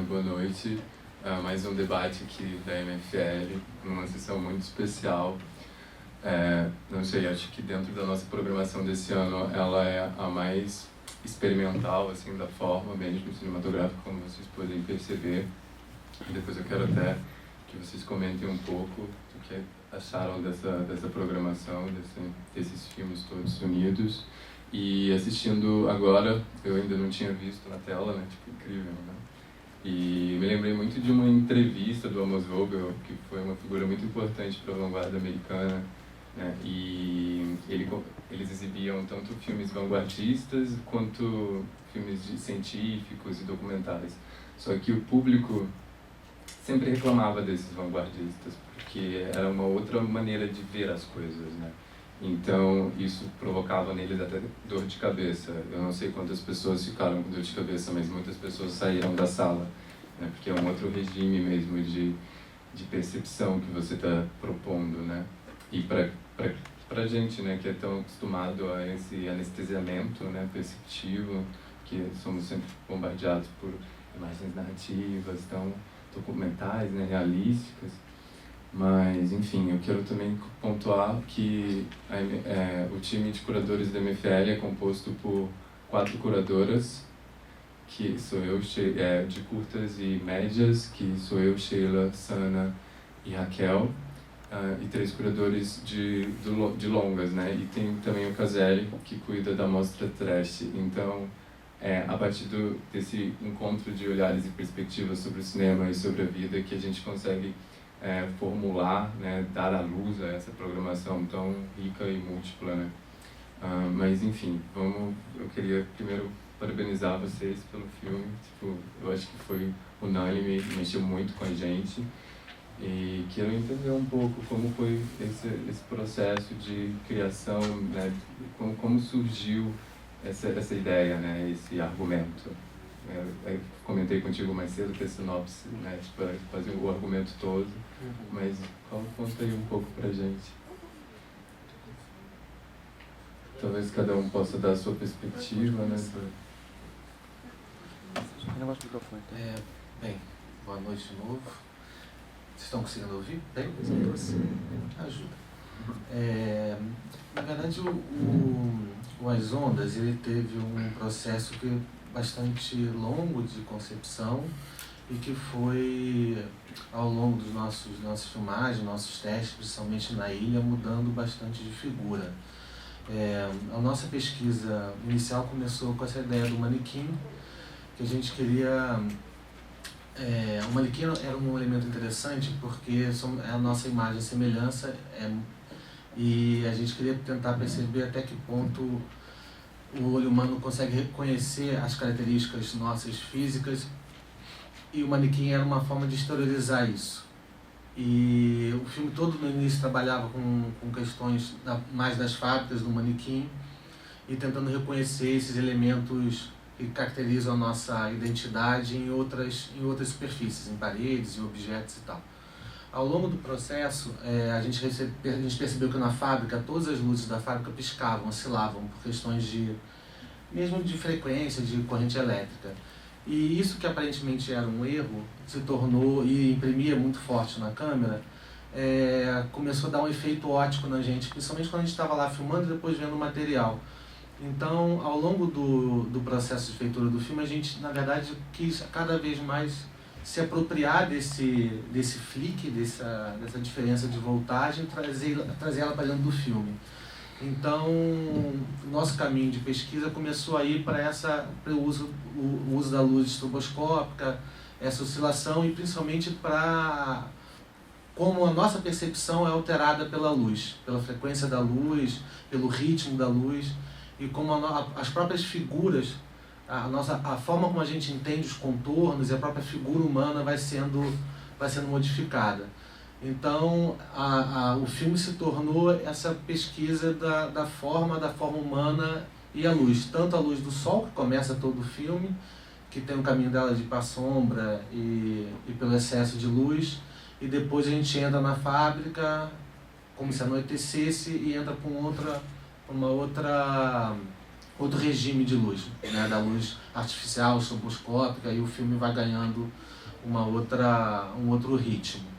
Boa noite. Mais um debate aqui da MFL, numa sessão muito especial. Não sei, acho que dentro da nossa programação desse ano, ela é a mais experimental, assim, da forma mesmo cinematográfica, como vocês podem perceber. E depois eu quero até que vocês comentem um pouco do que acharam dessa programação, desses filmes todos unidos. E assistindo agora, eu ainda não tinha visto na tela, né? Tipo, incrível, né? E me lembrei muito de uma entrevista do Amos Vogel, que foi uma figura muito importante para a vanguarda americana, né? E eles exibiam tanto filmes vanguardistas quanto filmes científicos e documentais. Só que o público sempre reclamava desses vanguardistas, porque era uma outra maneira de ver as coisas, né? Então, isso provocava neles até dor de cabeça. Eu não sei quantas pessoas ficaram com dor de cabeça, mas muitas pessoas saíram da sala, né? Porque é um outro regime mesmo de percepção que você está propondo, né? E para a gente, né, que é tão acostumado a esse anestesiamento, né, perceptivo, que somos sempre bombardeados por imagens narrativas, tão documentais, né, realísticas. Mas, enfim, eu quero também pontuar que o time de curadores da MFL é composto por 4 curadoras, que sou eu, de curtas e médias, que sou eu, Sheila, Sana e Raquel, e 3 curadores de longas, né? E tem também o Caselli, que cuida da mostra Trash. Então, a partir desse encontro de olhares e perspectivas sobre o cinema e sobre a vida, que a gente consegue formular, né, dar à luz a essa programação tão rica e múltipla, né? Mas enfim, eu queria primeiro parabenizar vocês pelo filme. Tipo, eu acho que foi unânime, mexeu muito com a gente, e quero entender um pouco como foi esse processo de criação, né? Como surgiu essa ideia, né, esse argumento. Eu comentei contigo mais cedo que a sinopse, né, tipo, fazer o argumento todo, mas conta aí um pouco pra gente. Talvez cada um possa dar a sua perspectiva, né? Bem, boa noite de novo. Vocês estão conseguindo ouvir? Bem? Ajuda. Na verdade, o As Ondas, ele teve um processo bastante longo de concepção e que foi, ao longo dos nossas filmagens, nossos testes, principalmente na ilha, mudando bastante de figura. A nossa pesquisa inicial começou com essa ideia do manequim, que a gente queria... o manequim era um elemento interessante porque a nossa imagem e semelhança, e a gente queria tentar perceber até que ponto o olho humano consegue reconhecer as características nossas físicas, e o manequim era uma forma de exteriorizar isso. E o filme todo no início trabalhava com questões mais das fábricas do manequim e tentando reconhecer esses elementos que caracterizam a nossa identidade em outras superfícies, em paredes, em objetos e tal. Ao longo do processo, a gente percebeu que na fábrica, todas as luzes da fábrica piscavam, oscilavam por questões mesmo de frequência, de corrente elétrica. E isso, que aparentemente era um erro, se tornou, e imprimia muito forte na câmera, começou a dar um efeito ótico na gente, principalmente quando a gente estava lá filmando e depois vendo o material. Então, ao longo do processo de feitura do filme, a gente, na verdade, quis cada vez mais se apropriar desse flick, dessa diferença de voltagem, trazer ela para dentro do filme. Então, o nosso caminho de pesquisa começou a ir para o uso da luz estroboscópica, essa oscilação, e principalmente para como a nossa percepção é alterada pela luz, pela frequência da luz, pelo ritmo da luz, e como as próprias figuras, a forma como a gente entende os contornos e a própria figura humana vai sendo modificada. Então, o filme se tornou essa pesquisa da forma humana e a luz. Tanto a luz do sol, que começa todo o filme, que tem um caminho dela de ir para a sombra e pelo excesso de luz, e depois a gente entra na fábrica como se anoitecesse e entra com uma outra outro regime de luz, né, da luz artificial, estroboscópica, e o filme vai ganhando um outro ritmo.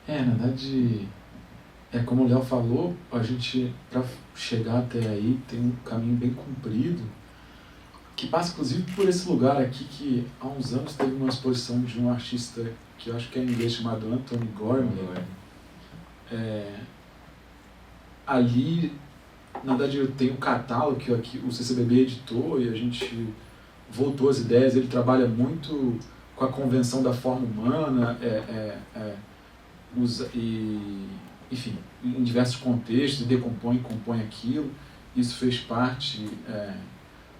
Na verdade, como o Léo falou, a gente, para chegar até aí, tem um caminho bem comprido, que passa inclusive por esse lugar aqui, que há uns anos teve uma exposição de um artista que eu acho que é em inglês, chamado Anthony Gormley. Ali, na verdade, eu tenho um catálogo que o CCBB editou, e a gente voltou às ideias. Ele trabalha muito com a convenção da forma humana, enfim, em diversos contextos, decompõe e compõe aquilo. Isso fez parte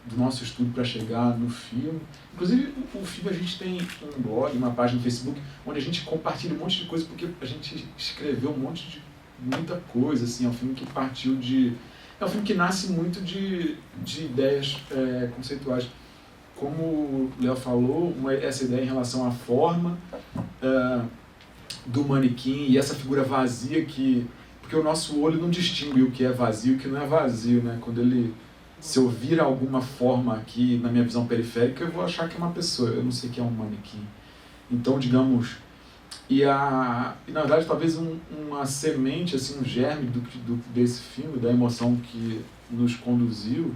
do nosso estudo para chegar no filme. Inclusive, o filme, a gente tem um blog, uma página no Facebook, onde a gente compartilha um monte de coisa, porque a gente escreveu muita coisa, assim. É um filme que partiu é um filme que nasce muito de ideias conceituais. Como o Léo falou, essa ideia em relação à forma do manequim e essa figura vazia porque o nosso olho não distingue o que é vazio e o que não é vazio, né? Se eu vir alguma forma aqui na minha visão periférica, eu vou achar que é uma pessoa, eu não sei que é um manequim. Então, digamos, na verdade, talvez uma semente, assim, um germe desse filme, da emoção que nos conduziu,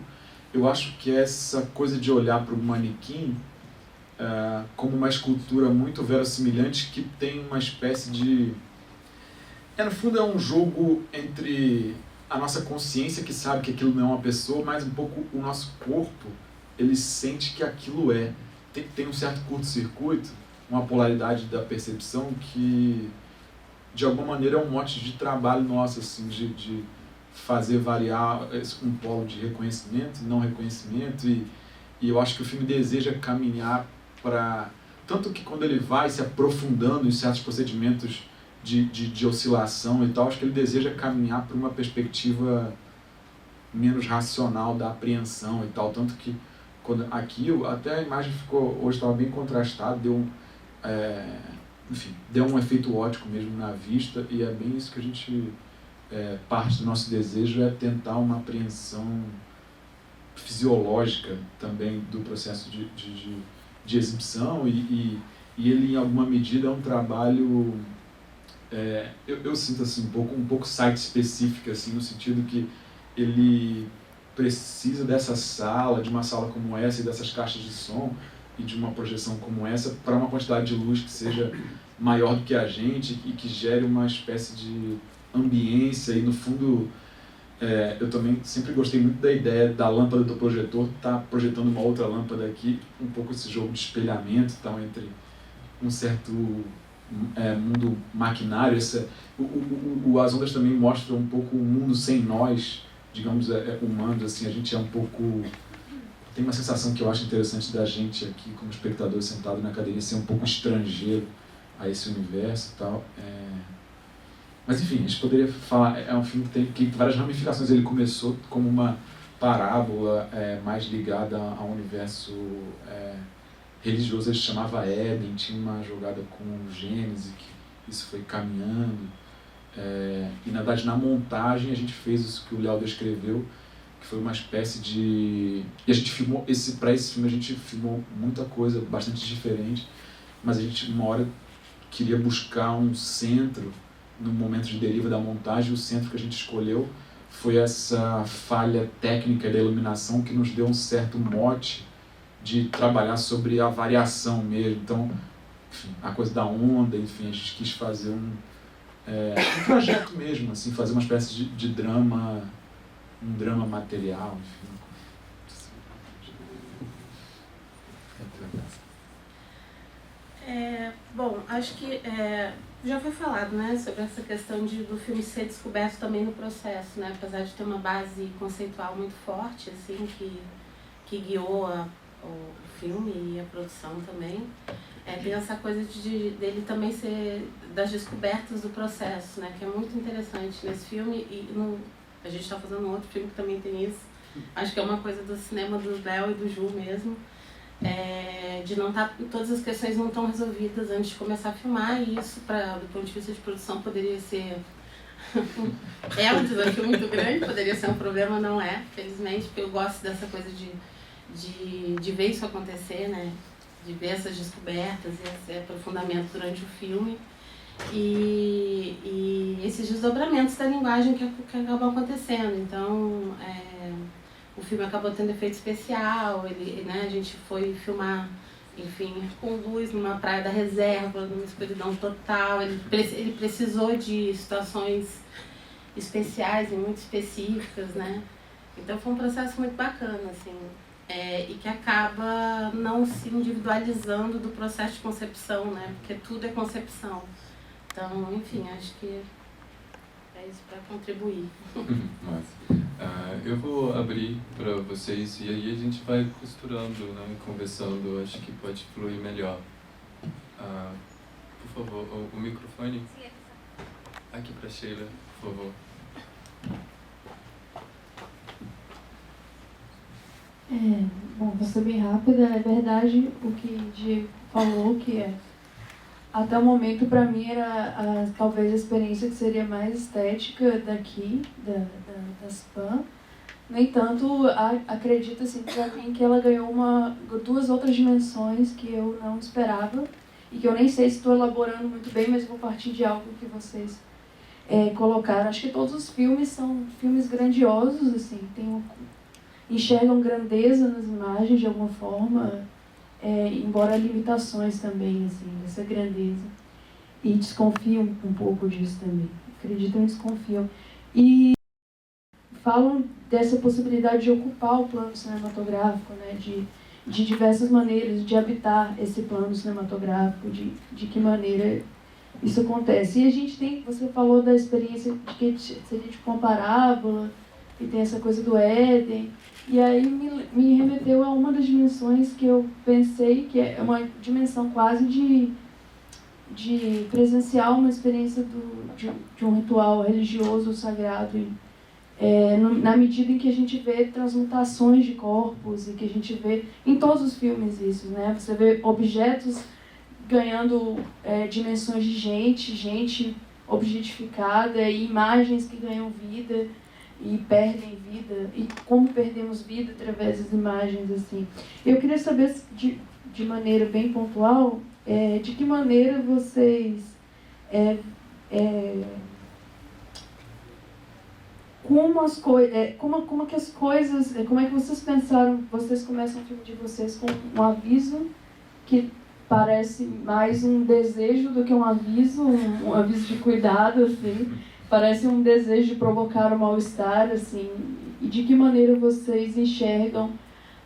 eu acho que é essa coisa de olhar para o manequim como uma escultura muito verossimilhante, que tem uma espécie de... no fundo, é um jogo entre a nossa consciência, que sabe que aquilo não é uma pessoa, mas um pouco o nosso corpo, ele sente que aquilo é. Tem um certo curto-circuito, uma polaridade da percepção que, de alguma maneira, é um mote de trabalho nosso, assim, de fazer variar um polo de reconhecimento e não reconhecimento. E eu acho que o filme deseja caminhar para... Tanto que quando ele vai se aprofundando em certos procedimentos de oscilação e tal, acho que ele deseja caminhar para uma perspectiva menos racional da apreensão e tal. Tanto que aqui até a imagem hoje estava bem contrastada, deu um efeito óptico mesmo na vista, e é bem isso que a gente... parte do nosso desejo é tentar uma apreensão fisiológica também do processo de exibição, e ele, em alguma medida, é um trabalho... eu sinto assim, um pouco site-específico, assim, no sentido que ele precisa dessa sala, de uma sala como essa, e dessas caixas de som, e de uma projeção como essa, para uma quantidade de luz que seja maior do que a gente, e que gere uma espécie de ambiência. E, no fundo, eu também sempre gostei muito da ideia da lâmpada do projetor estar projetando uma outra lâmpada aqui, um pouco esse jogo de espelhamento e tal, entre um certo mundo maquinário. As ondas também mostram um pouco um mundo sem nós, digamos, humanos, assim. A gente é um pouco... Tem uma sensação que eu acho interessante da gente aqui, como espectador sentado na cadeirinha, ser um pouco estrangeiro a esse universo e tal. Mas, enfim, a gente poderia falar... É um filme que tem várias ramificações. Ele começou como uma parábola mais ligada a um universo religioso. Ele se chamava Éden, tinha uma jogada com Gênesis, que isso foi caminhando. E, na verdade, na montagem, a gente fez isso que o Léo descreveu, que foi uma espécie de... E a gente filmou, para esse filme a gente filmou muita coisa, bastante diferente, mas a gente, uma hora, queria buscar um centro no momento de deriva da montagem. O centro que a gente escolheu foi essa falha técnica da iluminação, que nos deu um certo mote de trabalhar sobre a variação mesmo. Então, enfim, a coisa da onda, enfim, a gente quis fazer um projeto mesmo, assim, fazer uma espécie de drama, um drama material, enfim. Bom, acho que já foi falado, né, sobre essa questão do filme ser descoberto também no processo, né, apesar de ter uma base conceitual muito forte, assim, que guiou o filme e a produção também. Tem essa coisa dele também ser das descobertas do processo, né, que é muito interessante nesse filme. E a gente está fazendo um outro filme que também tem isso. Acho que é uma coisa do cinema do Léo e do Ju mesmo. de não estar, todas as questões não estão resolvidas antes de começar a filmar, e isso, do ponto de vista de produção, poderia ser um desafio muito grande, poderia ser um problema, não é, felizmente, porque eu gosto dessa coisa de ver isso acontecer, né? De ver essas descobertas e esse aprofundamento durante o filme e esses desdobramentos da linguagem que acabam acontecendo. Então, o filme acabou tendo efeito especial, né, a gente foi filmar, enfim, com luz numa praia da reserva, numa escuridão total. Ele precisou de situações especiais e muito específicas, né? Então foi um processo muito bacana, assim, e que acaba não se individualizando do processo de concepção, né? Porque tudo é concepção. Então, enfim, acho que é isso para contribuir. Massa. Eu vou abrir para vocês e aí a gente vai costurando, né, conversando, acho que pode fluir melhor. Por favor, o microfone? Sim, aqui para Sheila, por favor. Bom, vou ser bem rápida. É verdade o que Diego falou, que até o momento, para mim, era talvez a experiência que seria mais estética daqui, da SPAN. No entanto, acredito, assim, para mim, que ela ganhou duas outras dimensões que eu não esperava e que eu nem sei se estou elaborando muito bem, mas vou partir de algo que vocês colocaram. Acho que todos os filmes são filmes grandiosos, assim, enxergam grandeza nas imagens de alguma forma, embora limitações também, assim, dessa grandeza. E desconfiam um pouco disso também. Acreditam e desconfiam. E falam dessa possibilidade de ocupar o plano cinematográfico, né, de diversas maneiras, de habitar esse plano cinematográfico, de que maneira isso acontece. E a gente você falou da experiência de que seria tipo uma parábola, e tem essa coisa do Éden, e aí me remeteu a uma das dimensões que eu pensei, que é uma dimensão quase de presenciar uma experiência de um ritual religioso sagrado, na medida em que a gente vê transmutações de corpos e que a gente vê em todos os filmes isso, né? Você vê objetos ganhando dimensões de gente objetificada, e imagens que ganham vida e perdem vida, e como perdemos vida através das imagens, assim. Eu queria saber, de maneira bem pontual, de que maneira vocês como é que vocês pensaram, vocês começam o filme de vocês com um aviso que parece mais um desejo do que um aviso de cuidado, assim, parece um desejo de provocar o mal-estar, assim, e de que maneira vocês enxergam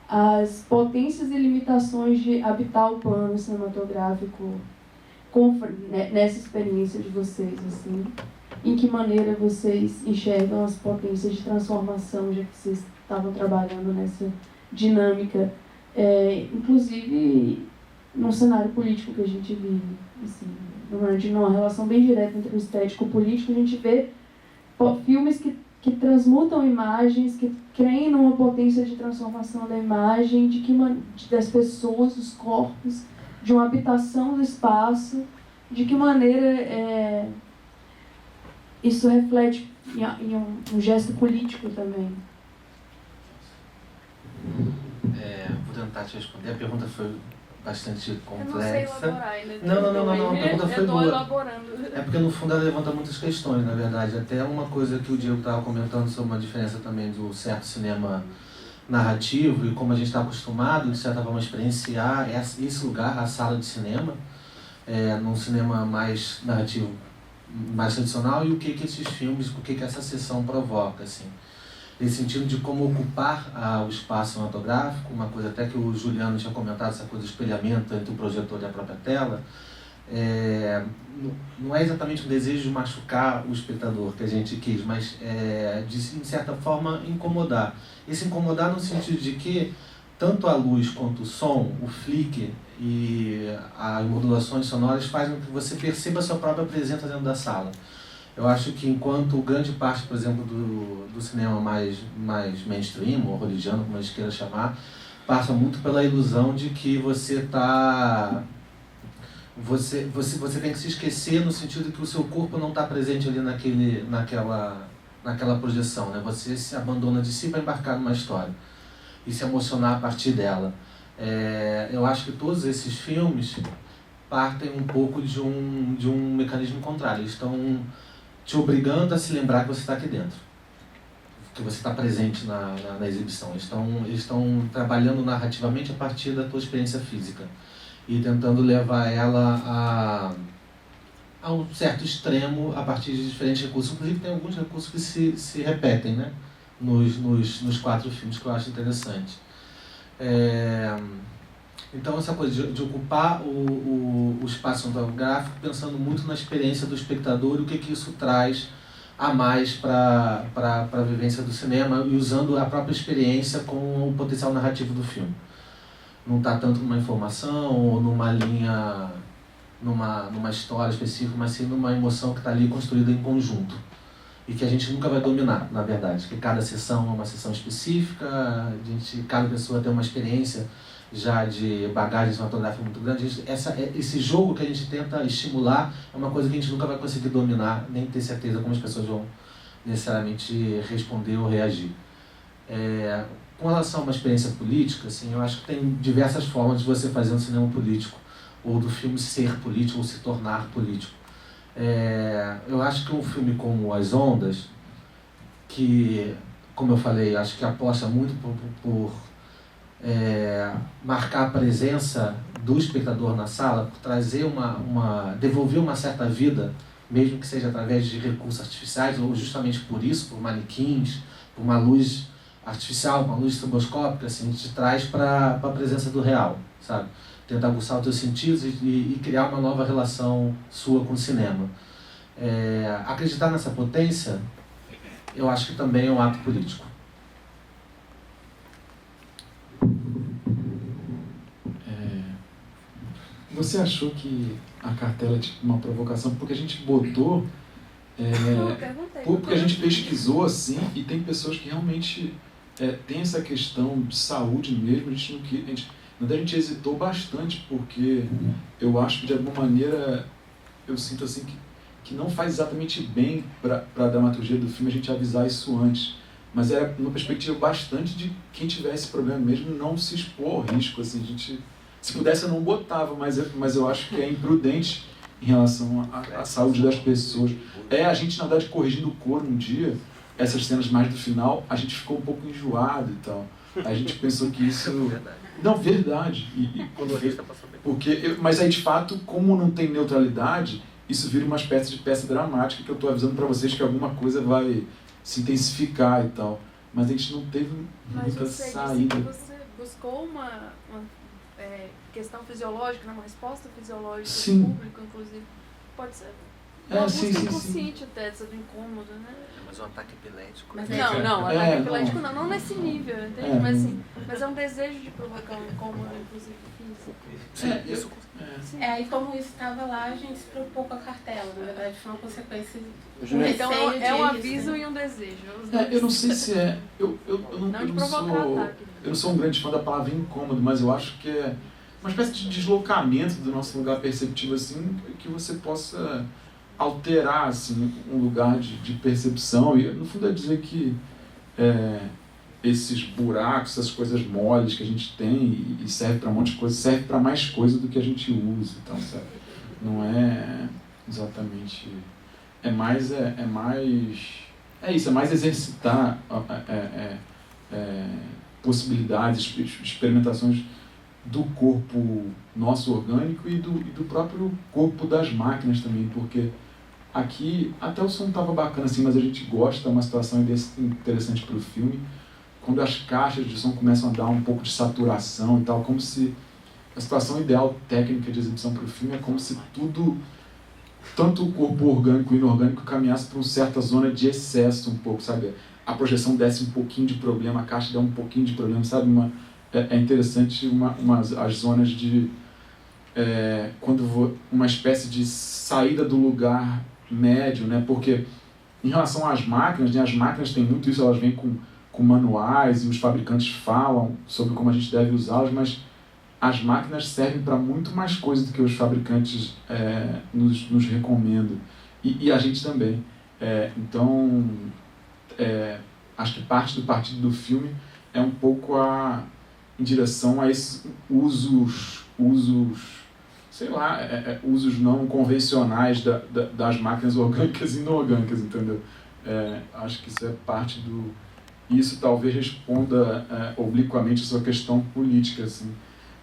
as potências e limitações de habitar o plano cinematográfico nessa experiência de vocês, assim. Em que maneira vocês enxergam as potências de transformação, já que vocês estavam trabalhando nessa dinâmica, inclusive num cenário político que a gente vive, assim, numa relação bem direta entre o estético e o político. A gente vê filmes que transmutam imagens, que creem numa potência de transformação da imagem, das pessoas, dos corpos, de uma habitação do espaço, de que maneira isso reflete em um gesto político também. Vou tentar te responder. A pergunta foi bastante complexa. Eu não sei elaborar ainda. Não, a pergunta foi boa. Elaborando. É porque no fundo ela levanta muitas questões, na verdade. Até uma coisa que o Diego estava comentando sobre uma diferença também do certo cinema narrativo e como a gente está acostumado, de certa forma, a experienciar esse lugar, a sala de cinema, num cinema mais narrativo, mais tradicional, e o que esses filmes, o que essa sessão provoca, assim. Nesse sentido de como ocupar o espaço cinematográfico, uma coisa até que o Juliano tinha comentado, essa coisa do espelhamento entre o projetor e a própria tela, não é exatamente um desejo de machucar o espectador que a gente quis, mas de certa forma incomodar. Esse incomodar no sentido de que tanto a luz quanto o som, o flicker e as modulações sonoras fazem com que você perceba a sua própria presença dentro da sala. Eu acho que enquanto grande parte, por exemplo, do cinema mais mainstream, ou hollywoodiano, como a gente queira chamar, passa muito pela ilusão de que você está... Você tem que se esquecer no sentido que o seu corpo não está presente ali naquela projeção, né? Você se abandona de si para embarcar numa história e se emocionar a partir dela. Eu acho que todos esses filmes partem um pouco de um mecanismo contrário. Eles estão te obrigando a se lembrar que você está aqui dentro, que você está presente na exibição. Eles estão trabalhando narrativamente a partir da tua experiência física e tentando levar ela a um certo extremo a partir de diferentes recursos. Inclusive tem alguns recursos que se repetem, né? nos 4 filmes, que eu acho interessante. Então essa coisa de ocupar o espaço cinematográfico pensando muito na experiência do espectador e o que isso traz a mais para a vivência do cinema e usando a própria experiência com o potencial narrativo do filme. Não está tanto numa informação ou numa linha, numa história específica, mas sim numa emoção que está ali construída em conjunto e que a gente nunca vai dominar, na verdade, que cada sessão é uma sessão específica, cada pessoa tem uma experiência já de bagagem cinematográfica muito grande. Esse jogo que a gente tenta estimular é uma coisa que a gente nunca vai conseguir dominar, nem ter certeza como as pessoas vão necessariamente responder ou reagir. Com relação a uma experiência política, assim, eu acho que tem diversas formas de você fazer um cinema político, ou do filme ser político, ou se tornar político. Eu acho que um filme como As Ondas, que, como eu falei, acho que aposta muito por marcar a presença do espectador na sala, por trazer devolver uma certa vida, mesmo que seja através de recursos artificiais, ou justamente por isso, por manequins, por uma luz artificial, uma luz estroboscópica, assim, a gente traz para a presença do real, sabe? Tentar aguçar os teus sentidos e criar uma nova relação sua com o cinema. Acreditar nessa potência, eu acho que também é um ato político. Você achou que a cartela é tipo uma provocação? Porque a gente botou... porque a gente pesquisou assim, e tem pessoas que realmente têm essa questão de saúde mesmo. A gente hesitou bastante, porque eu acho que de alguma maneira eu sinto assim que não faz exatamente bem para a dramaturgia do filme a gente avisar isso antes. Mas era uma perspectiva bastante de quem tivesse esse problema mesmo não se expor ao risco. Assim, se pudesse eu não botava, mas eu acho que é imprudente em relação à saúde das pessoas. A gente, na verdade, corrigindo o coro um dia, essas cenas mais do final, a gente ficou um pouco enjoado e tal. A gente pensou que isso... Não, verdade. Mas aí, de fato, como não tem neutralidade, isso vira uma espécie de peça dramática que eu estou avisando para vocês que alguma coisa vai se intensificar e tal. Mas a gente não teve muita saída. Mas você buscou uma questão fisiológica, uma resposta fisiológica do público, inclusive. Pode ser uma busca inconsciente até, do incômodo, né? Mas um ataque epilético. Ataque epilético não nesse nível, entende? Mas é um desejo de provocar um incômodo, inclusive físico. E como isso estava lá, a gente se preocupou com a cartela, na verdade foi uma consequência. Então é um aviso e um desejo. Eu não sei se é. Eu não sou um grande fã da palavra incômodo, mas eu acho que é uma espécie de deslocamento do nosso lugar perceptivo, assim, que você possa alterar assim, um lugar de percepção. E no fundo é dizer que esses buracos, essas coisas moles que a gente tem e serve para um monte de coisa, serve para mais coisa do que a gente usa. Então, sabe? Não é exatamente... É mais exercitar possibilidades, experimentações do corpo nosso orgânico e do próprio corpo das máquinas também, porque aqui até o som estava bacana assim, mas a gente gosta, é uma situação interessante para o filme, quando as caixas de som começam a dar um pouco de saturação e tal, como se a situação ideal técnica de exibição para o filme é como se tudo, tanto o corpo orgânico e inorgânico, caminhasse para uma certa zona de excesso um pouco, sabe? A projeção desse um pouquinho de problema, a caixa dá um pouquinho de problema, sabe? É interessante as zonas de... uma espécie de saída do lugar médio, né? Porque em relação às máquinas, né, as máquinas têm muito isso, elas vêm com com manuais e os fabricantes falam sobre como a gente deve usá-los, mas as máquinas servem para muito mais coisa do que os fabricantes nos recomendam. E a gente também. Então, acho que parte do partido do filme é um pouco em direção a esses usos sei lá, usos não convencionais das máquinas orgânicas e inorgânicas, entendeu? Acho que isso é parte do... Isso talvez responda obliquamente a sua questão política, assim.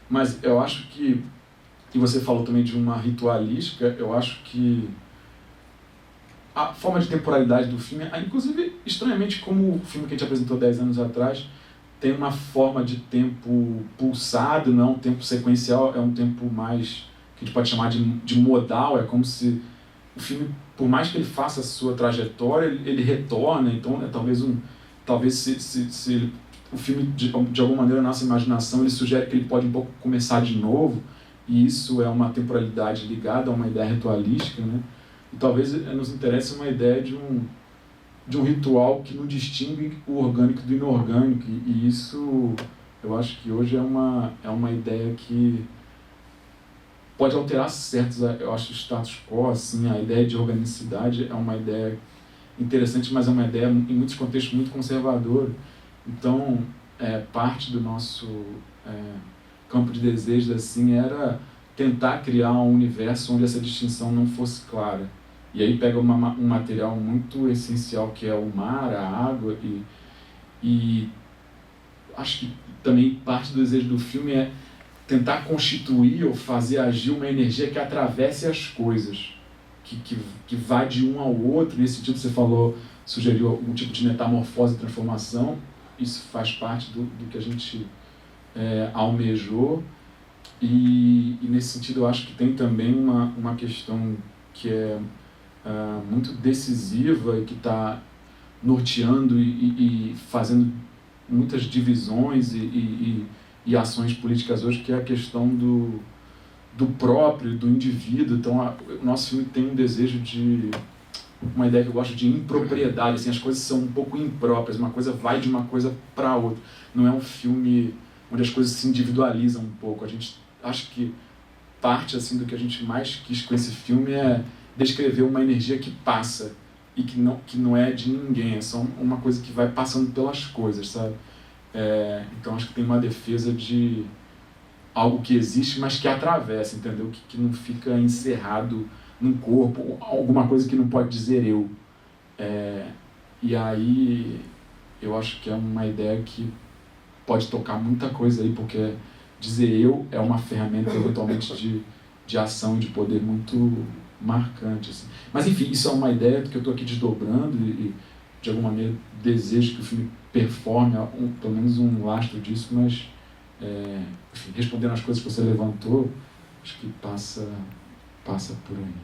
Mas eu acho que... E você falou também de uma ritualística, eu acho que a forma de temporalidade do filme, inclusive, estranhamente, como o filme que a gente apresentou 10 anos atrás, tem uma forma de tempo pulsado, não é um tempo sequencial, é um tempo mais... que a gente pode chamar de modal, é como se o filme, por mais que ele faça a sua trajetória, ele retorna, então talvez se o filme, de alguma maneira, na nossa imaginação, ele sugere que ele pode um pouco começar de novo, e isso é uma temporalidade ligada a uma ideia ritualística, né? E talvez nos interesse uma ideia de um ritual que não distingue o orgânico do inorgânico, e isso eu acho que hoje é uma ideia que pode alterar certos, eu acho, o status quo, assim, a ideia de organicidade é uma ideia interessante, mas é uma ideia, em muitos contextos, muito conservadora. Então, parte do nosso campo de desejos, assim, era tentar criar um universo onde essa distinção não fosse clara. E aí pega um material muito essencial, que é o mar, a água, e acho que também parte do desejo do filme é tentar constituir ou fazer agir uma energia que atravesse as coisas, que vá de um ao outro. Nesse sentido, você sugeriu algum tipo de metamorfose e transformação. Isso faz parte do que a gente almejou. E nesse sentido, eu acho que tem também uma questão que é muito decisiva e que está norteando e fazendo muitas divisões e ações políticas hoje, que é a questão do próprio, do indivíduo. Então, o nosso filme tem um desejo uma ideia que eu gosto de impropriedade, assim, as coisas são um pouco impróprias, uma coisa vai de uma coisa para outra. Não é um filme onde as coisas se individualizam um pouco. A gente acho que parte assim do que a gente mais quis com esse filme é descrever uma energia que passa e que não é de ninguém, é só uma coisa que vai passando pelas coisas, sabe? Então acho que tem uma defesa de algo que existe, mas que atravessa, entendeu? Que não fica encerrado num corpo, alguma coisa que não pode dizer eu. E aí eu acho que é uma ideia que pode tocar muita coisa aí, porque dizer eu é uma ferramenta eventualmente de ação e de poder muito marcante, assim. Mas enfim, isso é uma ideia que eu estou aqui desdobrando e de alguma maneira desejo que o filme performe pelo menos um lastro disso, mas enfim, respondendo às coisas que você levantou, acho que passa por aí.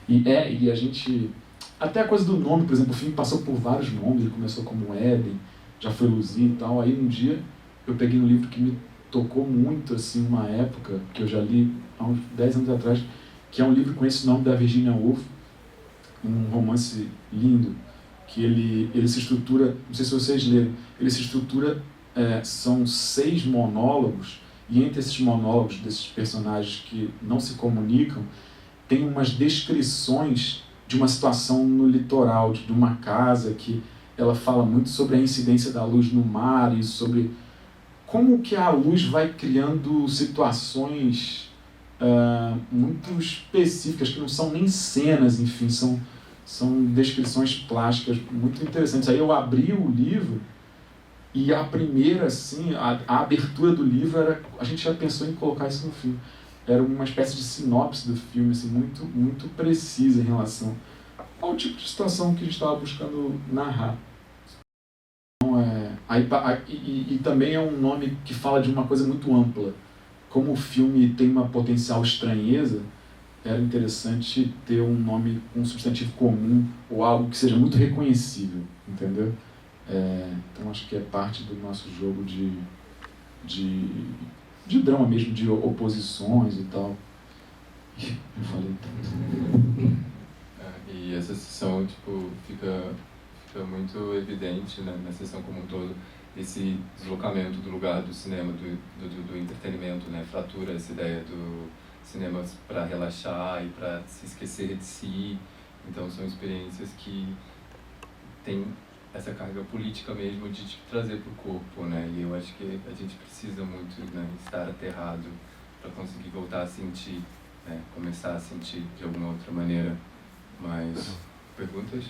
E a gente... Até a coisa do nome, por exemplo, o filme passou por vários nomes, ele começou como Éden, já foi Luzia e tal. Aí um dia eu peguei um livro que me tocou muito, assim, uma época, que eu já li há uns 10 anos atrás, que é um livro com esse nome da Virginia Woolf, um romance lindo, que ele se estrutura, não sei se vocês leram, ele se estrutura, são 6 monólogos, e entre esses monólogos desses personagens que não se comunicam, tem umas descrições de uma situação no litoral, de uma casa que ela fala muito sobre a incidência da luz no mar e sobre como que a luz vai criando situações muito específicas, que não são nem cenas, enfim, são descrições plásticas muito interessantes. Aí eu abri o livro e a primeira, assim, a abertura do livro era... A gente já pensou em colocar isso no filme. Era uma espécie de sinopse do filme, assim, muito, muito precisa em relação ao tipo de situação que a gente estava buscando narrar. Então, e também é um nome que fala de uma coisa muito ampla. Como o filme tem uma potencial estranheza, era interessante ter um nome, um substantivo comum ou algo que seja muito reconhecível, entendeu? Então acho que é parte do nosso jogo de drama mesmo, de oposições e tal. Eu falei tanto. E essa sessão, tipo, fica é muito evidente, né, na sessão como um todo, esse deslocamento do lugar do cinema, do entretenimento, né, fratura essa ideia do cinema para relaxar e para se esquecer de si. Então são experiências que têm essa carga política mesmo de te trazer para o corpo, né? E eu acho que a gente precisa muito, né, estar aterrado para conseguir voltar a sentir, né, começar a sentir de alguma outra maneira. Mas, perguntas?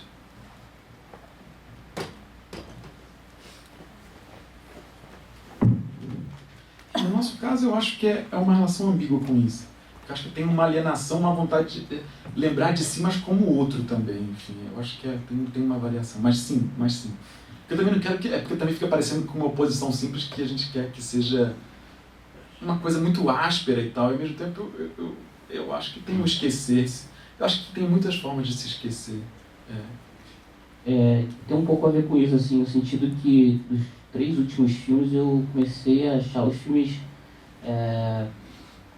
No nosso caso, eu acho que é uma relação ambígua com isso. Eu acho que tem uma alienação, uma vontade de lembrar de si, mas como o outro também. Enfim, eu acho que tem uma variação. Mas sim. Porque eu também não quero que... porque também fica parecendo com uma oposição simples que a gente quer que seja uma coisa muito áspera e tal. E ao mesmo tempo, eu acho que tem um esquecer-se. Eu acho que tem muitas formas de se esquecer. Tem um pouco a ver com isso, assim, no sentido que dos 3 últimos filmes eu comecei a achar os filmes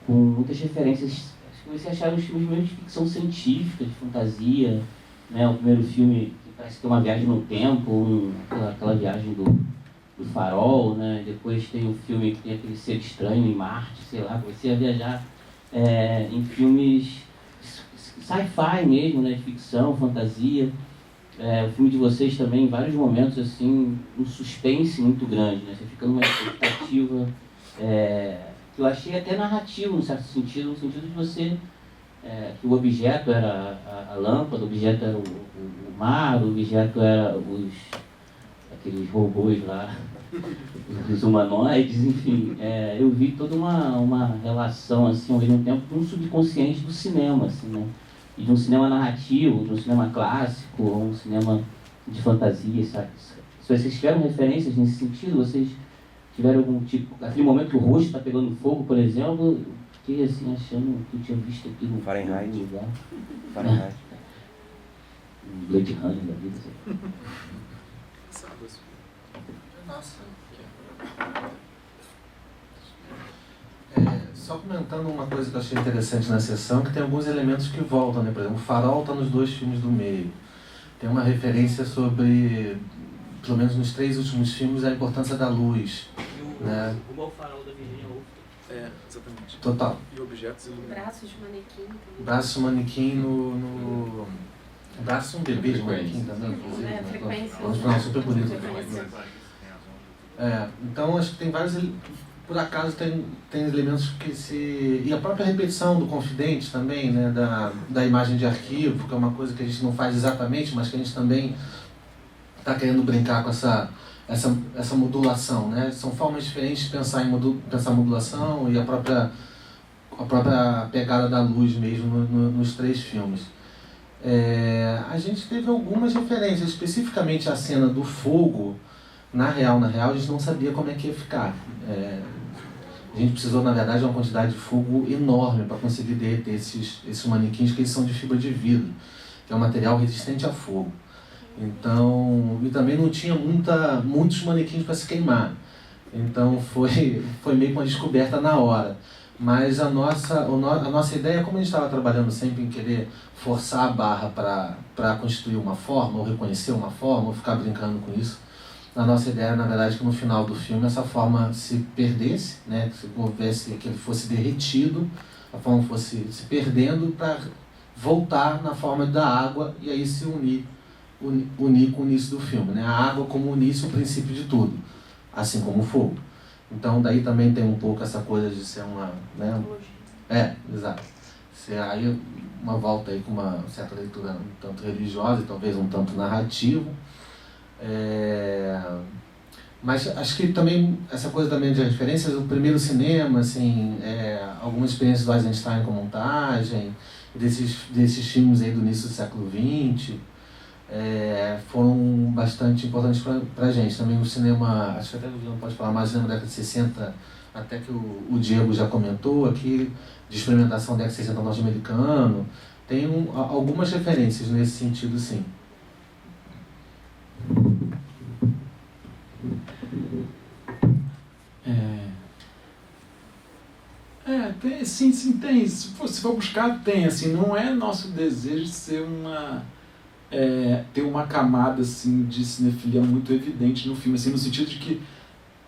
com muitas referências. Comecei a achar os filmes meio de ficção científica, de fantasia, né? O primeiro filme que parece que é uma viagem no tempo, aquela viagem do farol, né? Depois tem um filme que tem aquele ser estranho em Marte, sei lá. Comecei a viajar em filmes sci-fi mesmo, né? De ficção, fantasia. O filme de vocês também, em vários momentos, assim, um suspense muito grande, né? Você fica numa expectativa, que eu achei até narrativo, no certo sentido, no sentido de você, que o objeto era a lâmpada, o objeto era o mar, o objeto era aqueles robôs lá, os humanoides, enfim. Eu vi toda uma relação, assim, ao mesmo tempo, com um subconsciente do cinema, assim, né? E de um cinema narrativo, de um cinema clássico, ou um cinema de fantasia, sabe? Se vocês tiveram referências nesse sentido, vocês tiveram algum tipo... Aquele momento que o rosto está pegando fogo, por exemplo, eu fiquei assim, achando que eu tinha visto aquilo... Fahrenheit. Lugar. Fahrenheit. Blade Runner da vida, assim. Nossa. Só comentando uma coisa que eu achei interessante na sessão, que tem alguns elementos que voltam, né? Por exemplo, o farol está nos 2 filmes do meio. Tem uma referência sobre, pelo menos nos 3 últimos filmes, a importância da luz. E né? Rumo ao Farol da Virginia Woolf. Exatamente. Total. E objetos iluminados. Braços de manequim também. Braço de manequim no... Braço de um bebê de manequim também, inclusive. Frequência. Não, super bonito. Frequência. Então, acho que tem vários... Por acaso tem elementos que se... E a própria repetição do Confidente também, né? Da imagem de arquivo, que é uma coisa que a gente não faz exatamente, mas que a gente também está querendo brincar com essa modulação, né? São formas diferentes de pensar pensar modulação e a própria pegada da luz mesmo nos 3 filmes. A gente teve algumas referências, especificamente a cena do fogo. Na real, a gente não sabia como é que ia ficar. A gente precisou, na verdade, de uma quantidade de fogo enorme para conseguir derreter esses manequins, que eles são de fibra de vidro, que é um material resistente a fogo. Então, e também não tinha muitos manequins para se queimar. Então, foi meio que uma descoberta na hora. Mas a nossa ideia, como a gente estava trabalhando sempre em querer forçar a barra para constituir uma forma, ou reconhecer uma forma, ou ficar brincando com isso, a nossa ideia, na verdade, que no final do filme essa forma se perdesse, né? Que ele fosse derretido, a forma fosse se perdendo para voltar na forma da água e aí se unir com o início do filme, né? A água como o início, o princípio de tudo, assim como o fogo. Então daí também tem um pouco essa coisa de ser uma... Né? Exato. Ser aí uma volta aí com uma certa leitura um tanto religiosa e talvez um tanto narrativa. Mas acho que também essa coisa também de referências, o primeiro cinema, assim, algumas experiências do Eisenstein com montagem, desses filmes aí do início do século XX, foram bastante importantes para a gente. Também o cinema, acho que até não pode falar mais, o cinema da década de 60, até que o Diego já comentou aqui, de experimentação da década de 60 norte-americano, tem algumas referências nesse sentido, sim. Sim, tem. Se for buscar, tem. Assim, não é nosso desejo ser uma tem uma camada assim, de cinefilia muito evidente no filme, assim, no sentido de que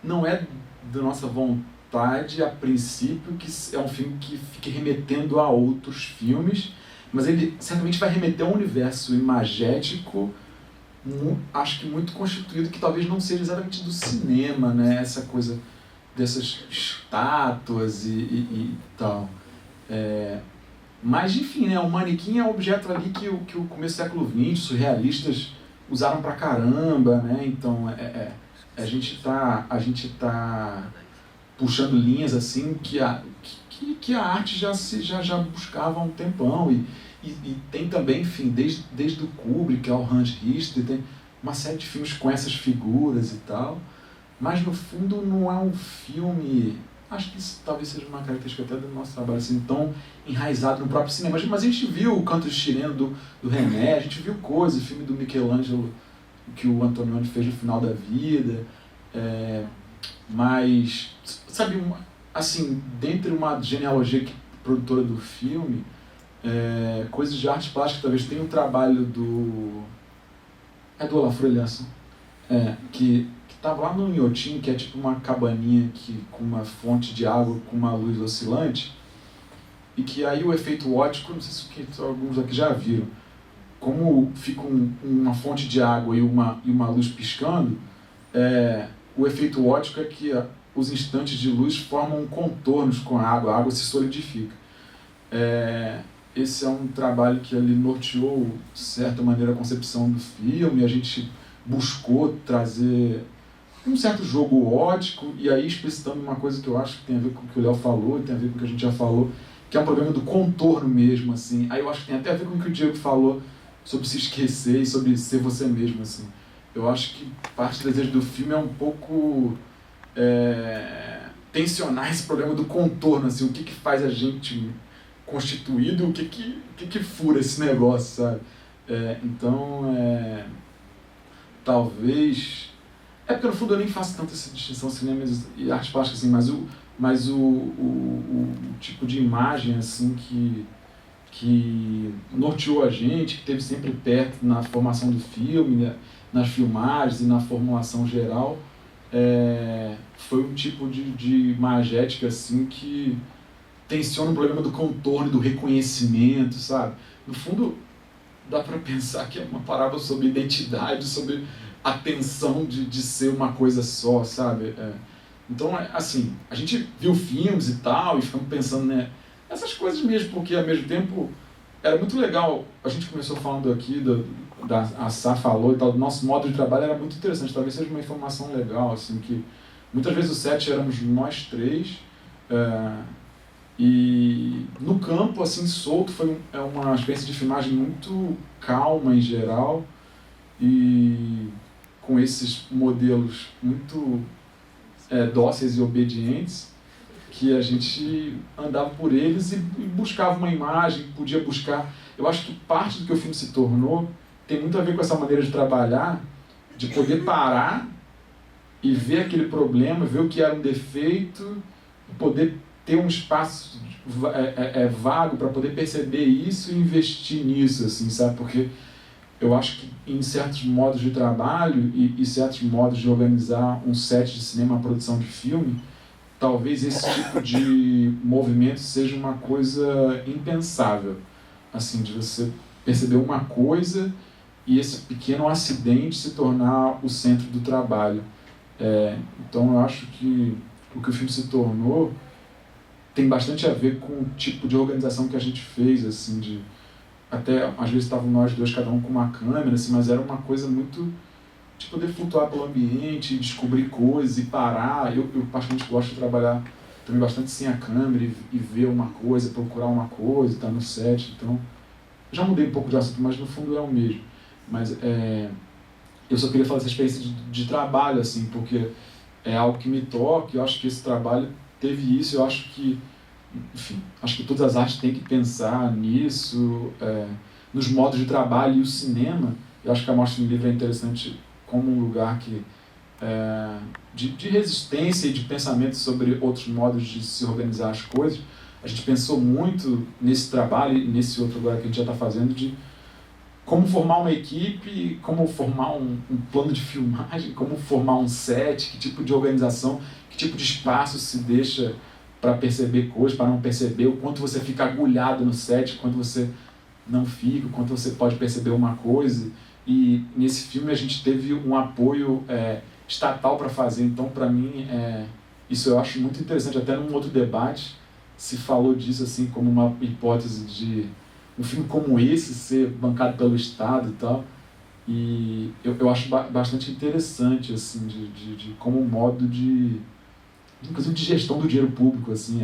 não é da nossa vontade, a princípio, que é um filme que fique remetendo a outros filmes, mas ele certamente vai remeter a um universo imagético, acho que muito constituído, que talvez não seja exatamente do cinema, né? Essa coisa dessas estátuas e tal. Mas, enfim, né? O manequim é um objeto ali que o começo do século XX, os surrealistas usaram pra caramba, né? Então, a gente tá puxando linhas assim que a arte já buscava há um tempão. E tem também, enfim, desde o Kubrick ao Hans Richter, tem uma série de filmes com essas figuras e tal. Mas, no fundo, não é um filme... Acho que isso talvez seja uma característica até do nosso trabalho, assim, tão enraizado no próprio cinema. Mas a gente viu o Canto Chileno do René, a gente viu coisas, o filme do Michelangelo que o Antonioni fez no final da vida. Mas, sabe, assim, dentre uma genealogia produtora do filme, coisas de arte plástica, talvez tenha um trabalho do Olafur Eliasson, que estava lá no Inhotim, que é tipo uma cabaninha com uma fonte de água com uma luz oscilante, e que aí o efeito óptico, não sei se alguns aqui já viram, como fica uma fonte de água e uma luz piscando, o efeito óptico é que os instantes de luz formam contornos com a água se solidifica. Esse é um trabalho que ele norteou, de certa maneira, a concepção do filme. A gente buscou trazer um certo jogo ótico, e aí explicitando uma coisa que eu acho que tem a ver com o que o Léo falou, e tem a ver com o que a gente já falou, que é um problema do contorno mesmo, assim. Aí eu acho que tem até a ver com o que o Diego falou sobre se esquecer e sobre ser você mesmo, assim. Eu acho que parte do desejo do filme é um pouco tensionar esse problema do contorno, assim, o que faz a gente constituído, o que fura esse negócio, sabe? Então, talvez... porque no fundo eu nem faço tanto essa distinção cinema e arte plástica, assim, mas o tipo de imagem, assim, que norteou a gente, que esteve sempre perto na formação do filme, né, nas filmagens e na formulação geral, foi um tipo de imagética, assim, que tensiona o problema do contorno, do reconhecimento, sabe? No fundo, dá para pensar que é uma parábola sobre identidade, sobre a tensão de ser uma coisa só, sabe? Então, assim, a gente viu filmes e tal, e ficamos pensando, né, essas coisas mesmo, porque ao mesmo tempo era muito legal. A gente começou falando aqui, a Sá falou e tal, do nosso modo de trabalho era muito interessante, talvez seja uma informação legal, assim, que muitas vezes o set éramos nós três, e no campo, assim, solto, foi uma experiência de filmagem muito calma em geral, e com esses modelos muito dóceis e obedientes, que a gente andava por eles e buscava uma imagem, podia buscar... Eu acho que parte do que o filme se tornou tem muito a ver com essa maneira de trabalhar, de poder parar e ver aquele problema, ver o que era um defeito, poder ter um espaço vago para poder perceber isso e investir nisso, assim, sabe? Porque eu acho que em certos modos de trabalho e certos modos de organizar um set de cinema, uma produção de filme, talvez esse tipo de movimento seja uma coisa impensável, assim, de você perceber uma coisa e esse pequeno acidente se tornar o centro do trabalho. Então eu acho que o que o filme se tornou tem bastante a ver com o tipo de organização que a gente fez, assim, até às vezes estavam nós dois, cada um com uma câmera, assim, mas era uma coisa muito de poder flutuar pelo ambiente, descobrir coisas e parar. Eu particularmente gosto de trabalhar também bastante sem a câmera e ver uma coisa, procurar uma coisa, estar no set. Então, já mudei um pouco de assunto, mas no fundo é o mesmo. Mas eu só queria falar dessa experiência de trabalho, assim, porque é algo que me toca. Eu acho que esse trabalho teve isso. Eu acho que, enfim, acho que todas as artes têm que pensar nisso, nos modos de trabalho. E o cinema, eu acho que a Mostra no Livro é interessante como um lugar de resistência e de pensamento sobre outros modos de se organizar as coisas. A gente pensou muito nesse trabalho e nesse outro agora que a gente já está fazendo, de como formar uma equipe, como formar um plano de filmagem, como formar um set, que tipo de organização, que tipo de espaço se deixa para perceber coisas, para não perceber, o quanto você fica agulhado no set, quanto você não fica, o quanto você pode perceber uma coisa. E nesse filme a gente teve um apoio estatal para fazer, então para mim isso eu acho muito interessante. Até num outro debate se falou disso assim como uma hipótese de um filme como esse ser bancado pelo Estado e tal, e eu acho bastante interessante assim de como um modo de, inclusive, de gestão do dinheiro público, assim,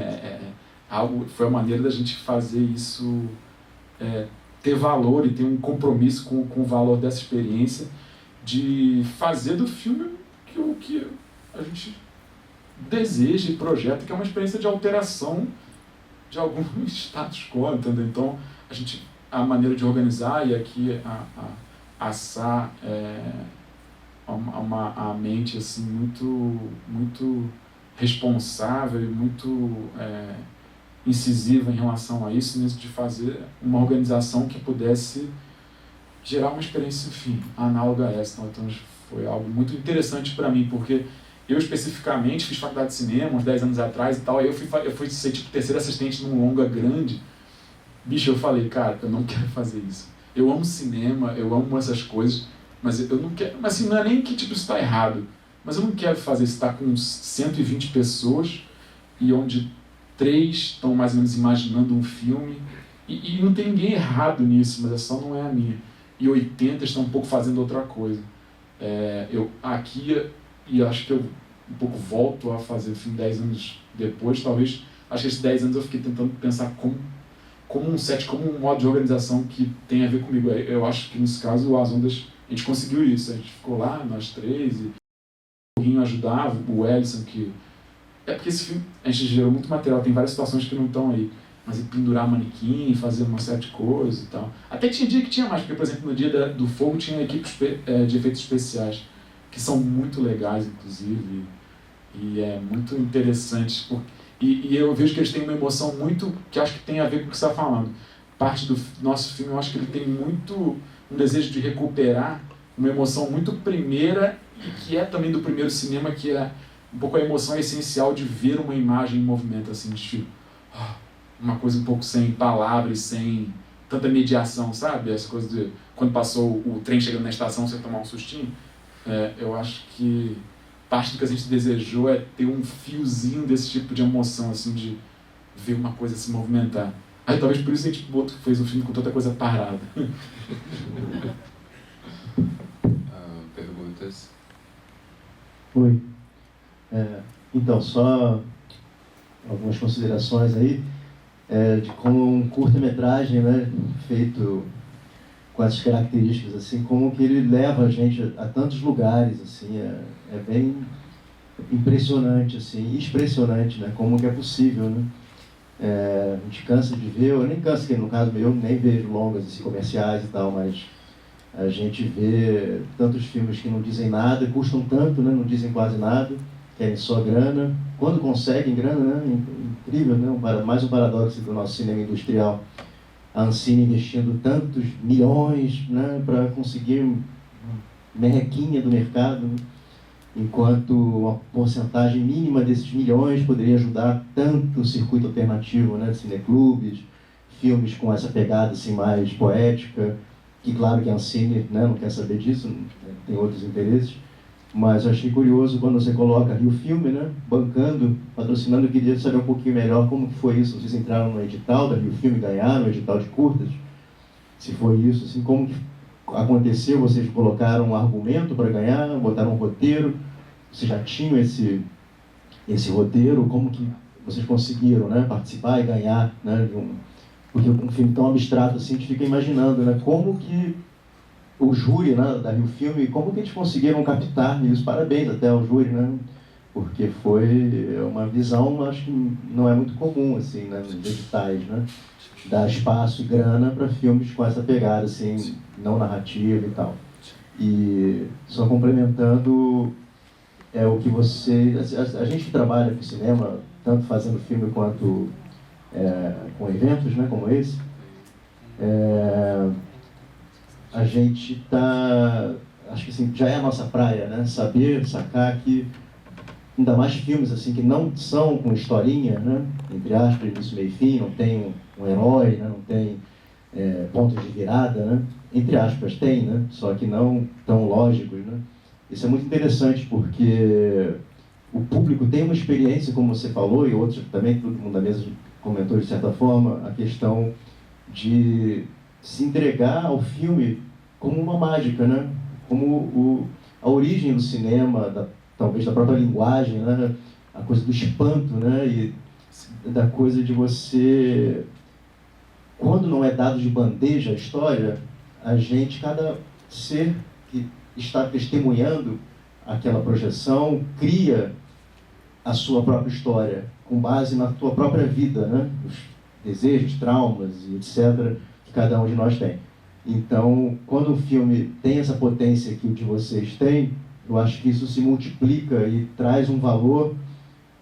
foi uma maneira da gente fazer isso ter valor e ter um compromisso com o valor dessa experiência, de fazer do filme o que a gente deseja e projeta, que é uma experiência de alteração de algum status quo, entendeu? Então, a maneira de organizar, e aqui a Sá a mente assim, muito responsável e muito incisiva em relação a isso, de fazer uma organização que pudesse gerar uma experiência, enfim, análoga a essa. Então, foi algo muito interessante para mim, porque eu especificamente fiz faculdade de cinema uns 10 anos atrás e tal, aí eu fui ser tipo terceiro assistente num longa grande. Bicho, eu falei, cara, eu não quero fazer isso. Eu amo cinema, eu amo essas coisas, mas eu não quero, mas assim, não é nem que tipo, isso está errado, mas eu não quero fazer isso, estar com 120 pessoas e onde 3 estão mais ou menos imaginando um filme, e não tem ninguém errado nisso, mas só não é a minha. E 80 estão um pouco fazendo outra coisa. Eu acho que eu um pouco volto a fazer filme 10 anos depois, talvez, acho que esses 10 anos eu fiquei tentando pensar como um set, como um modo de organização que tem a ver comigo. Eu acho que nesse caso o As Ondas, a gente conseguiu isso, a gente ficou lá, nós 3, e o Rinho ajudava, o Ellison, que... porque esse filme, a gente gerou muito material, tem várias situações que não estão aí, mas pendurar manequim, fazer uma série de coisas e tal. Até tinha dia que tinha mais, porque, por exemplo, no dia do fogo tinha equipes de efeitos especiais, que são muito legais, inclusive, e é muito interessante, e eu vejo que eles têm uma emoção muito, que acho que tem a ver com o que você está falando. Parte do nosso filme, eu acho que ele tem muito um desejo de recuperar uma emoção muito primeira, e que é também do primeiro cinema, que é um pouco a emoção essencial de ver uma imagem em movimento, assim, de uma coisa um pouco sem palavras, sem tanta mediação, sabe? Essa coisa de quando passou o trem chegando na estação, você tomar um sustinho. Eu acho que parte do que a gente desejou é ter um fiozinho desse tipo de emoção, assim, de ver uma coisa se movimentar. Aí talvez por isso a gente fez um filme com tanta coisa parada. Perguntas? Oi. Então, só algumas considerações aí de como um curta-metragem, né, feito com essas características, assim, como que ele leva a gente a tantos lugares, assim, é bem impressionante, assim, expressionante, né, como que é possível, né. A gente cansa de ver, eu nem canso, que no caso eu nem vejo longas, assim, comerciais e tal, mas a gente vê tantos filmes que não dizem nada, custam tanto, né, não dizem quase nada, querem só grana, quando conseguem grana, né, incrível, né, mais um paradoxo do nosso cinema industrial. A Ancine investindo tantos milhões, né, para conseguir uma merrequinha do mercado, né, enquanto uma porcentagem mínima desses milhões poderia ajudar tanto o circuito alternativo, né, de cineclubes, filmes com essa pegada assim, mais poética, que claro que a Ancine, né, não quer saber disso, tem outros interesses, mas eu achei curioso quando você coloca ali o filme, né, bancando, patrocinando. Eu queria saber um pouquinho melhor como que foi isso. Vocês entraram no edital da Rio Filme, ganharam o edital de curtas? Se foi isso, assim, como que aconteceu? Vocês colocaram um argumento para ganhar, botaram um roteiro? Vocês já tinham esse roteiro? Como que vocês conseguiram, né, participar e ganhar, né, porque um filme tão abstrato assim, a gente fica imaginando, né, como que o júri, né, da Rio Filme, como que eles conseguiram captar isso? Parabéns até ao júri, né? Porque foi uma visão, acho que não é muito comum, assim, né, nos editais, né? Dar espaço e grana para filmes com essa pegada, assim, não narrativa e tal. E só complementando, o que você... A gente que trabalha com cinema, tanto fazendo filme quanto com eventos, né, como esse, a gente tá, acho que assim, já é a nossa praia, né? Saber, sacar que, ainda mais filmes assim que não são com historinha, né? Entre aspas, início, meio e fim, não tem um herói, né? Não tem pontos de virada, né? Entre aspas, tem, né? Só que não tão lógicos, né? Isso é muito interessante porque o público tem uma experiência, como você falou, e outros também, todo mundo da mesa comentou de certa forma, a questão de se entregar ao filme como uma mágica, né? Como a origem do cinema, talvez da própria linguagem, né? A coisa do espanto, né? E da coisa de você, quando não é dado de bandeja a história, cada ser que está testemunhando aquela projeção cria a sua própria história com base na tua própria vida, né? Os desejos, traumas e etc. que cada um de nós tem. Então, quando o filme tem essa potência que o de vocês tem, eu acho que isso se multiplica e traz um valor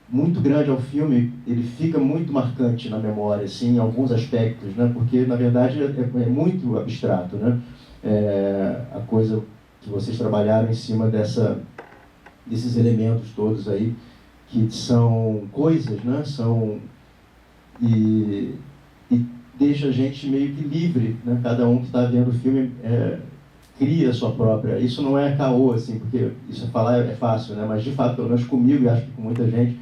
muito grande ao filme. Ele fica muito marcante na memória, assim, em alguns aspectos, né? Porque, na verdade, é muito abstrato, né? A coisa que vocês trabalharam em cima desses elementos todos aí, que são coisas, né? E deixa a gente meio que livre, né? Cada um que está vendo o filme cria a sua própria. Isso não é caô, assim, porque isso falar é fácil, né? Mas de fato, pelo menos comigo, e acho que com muita gente,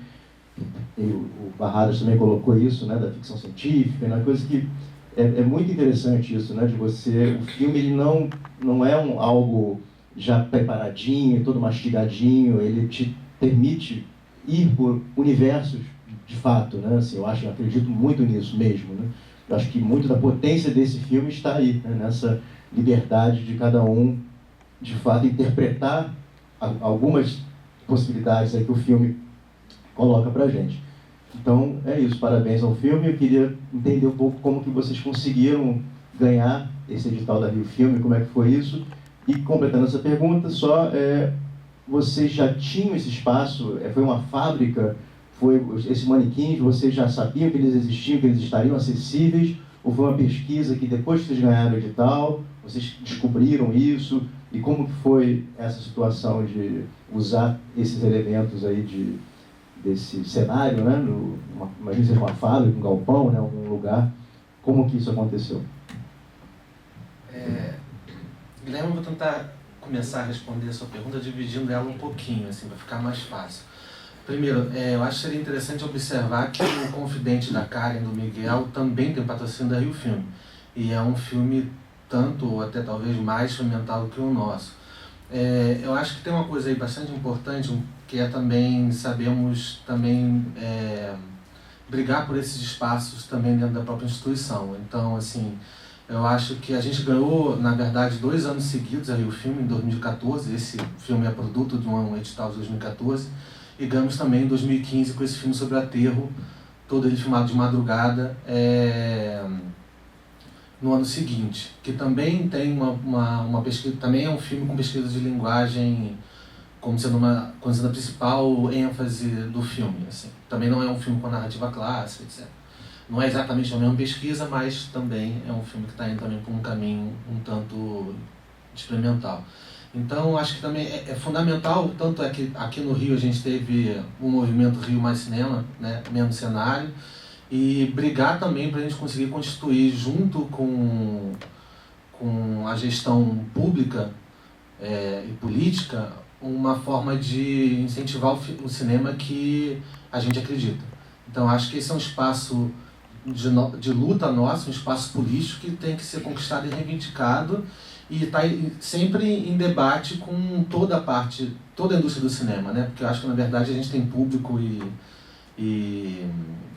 e o Barradas também colocou isso, né? Da ficção científica, né? Coisa que é muito interessante isso, né? De você, o filme ele não é algo já preparadinho, todo mastigadinho, ele te permite ir por universos de fato, né? Assim, eu acredito muito nisso mesmo, né? Eu acho que muito da potência desse filme está aí, né? Nessa liberdade de cada um, de fato, interpretar algumas possibilidades aí que o filme coloca pra gente. Então, é isso. Parabéns ao filme. Eu queria entender um pouco como que vocês conseguiram ganhar esse edital da Rio Filme, como é que foi isso. E, completando essa pergunta, vocês já tinham esse espaço? Foi uma fábrica? Foi esse manequins, vocês já sabiam que eles existiam, que eles estariam acessíveis? Ou foi uma pesquisa que depois que vocês ganharam o edital, vocês descobriram isso? E como que foi essa situação de usar esses elementos aí desse cenário, né? Imagina que seja uma fábrica, um galpão, né? Algum lugar. Como que isso aconteceu? Guilherme, eu vou tentar começar a responder a sua pergunta dividindo ela um pouquinho, assim, para ficar mais fácil. Primeiro, eu acho que seria interessante observar que o Confidente da Karen, do Miguel, também tem patrocínio da Rio Filme. E é um filme tanto, ou até talvez mais experimental que o nosso. Eu acho que tem uma coisa aí bastante importante, que é também sabermos também brigar por esses espaços também dentro da própria instituição. Então, assim, eu acho que a gente ganhou, na verdade, 2 anos seguidos a Rio Filme, em 2014. Esse filme é produto de um edital de 2014. E ganhamos também em 2015 com esse filme sobre o aterro, todo ele filmado de madrugada, no ano seguinte. Que também tem uma pesquisa, também é um filme com pesquisa de linguagem como sendo a principal ênfase do filme. Assim. Também não é um filme com narrativa clássica, etc. Não é exatamente a mesma pesquisa, mas também é um filme que está indo também por um caminho um tanto experimental. Então, acho que também é fundamental, tanto é que aqui no Rio a gente teve o movimento Rio Mais Cinema, né, mesmo cenário, e brigar também para a gente conseguir constituir, junto com a gestão pública e política, uma forma de incentivar o cinema que a gente acredita. Então, acho que esse é um espaço de luta nosso, um espaço político que tem que ser conquistado e reivindicado, e está sempre em debate com toda a indústria do cinema, né? Porque eu acho que, na verdade, a gente tem público e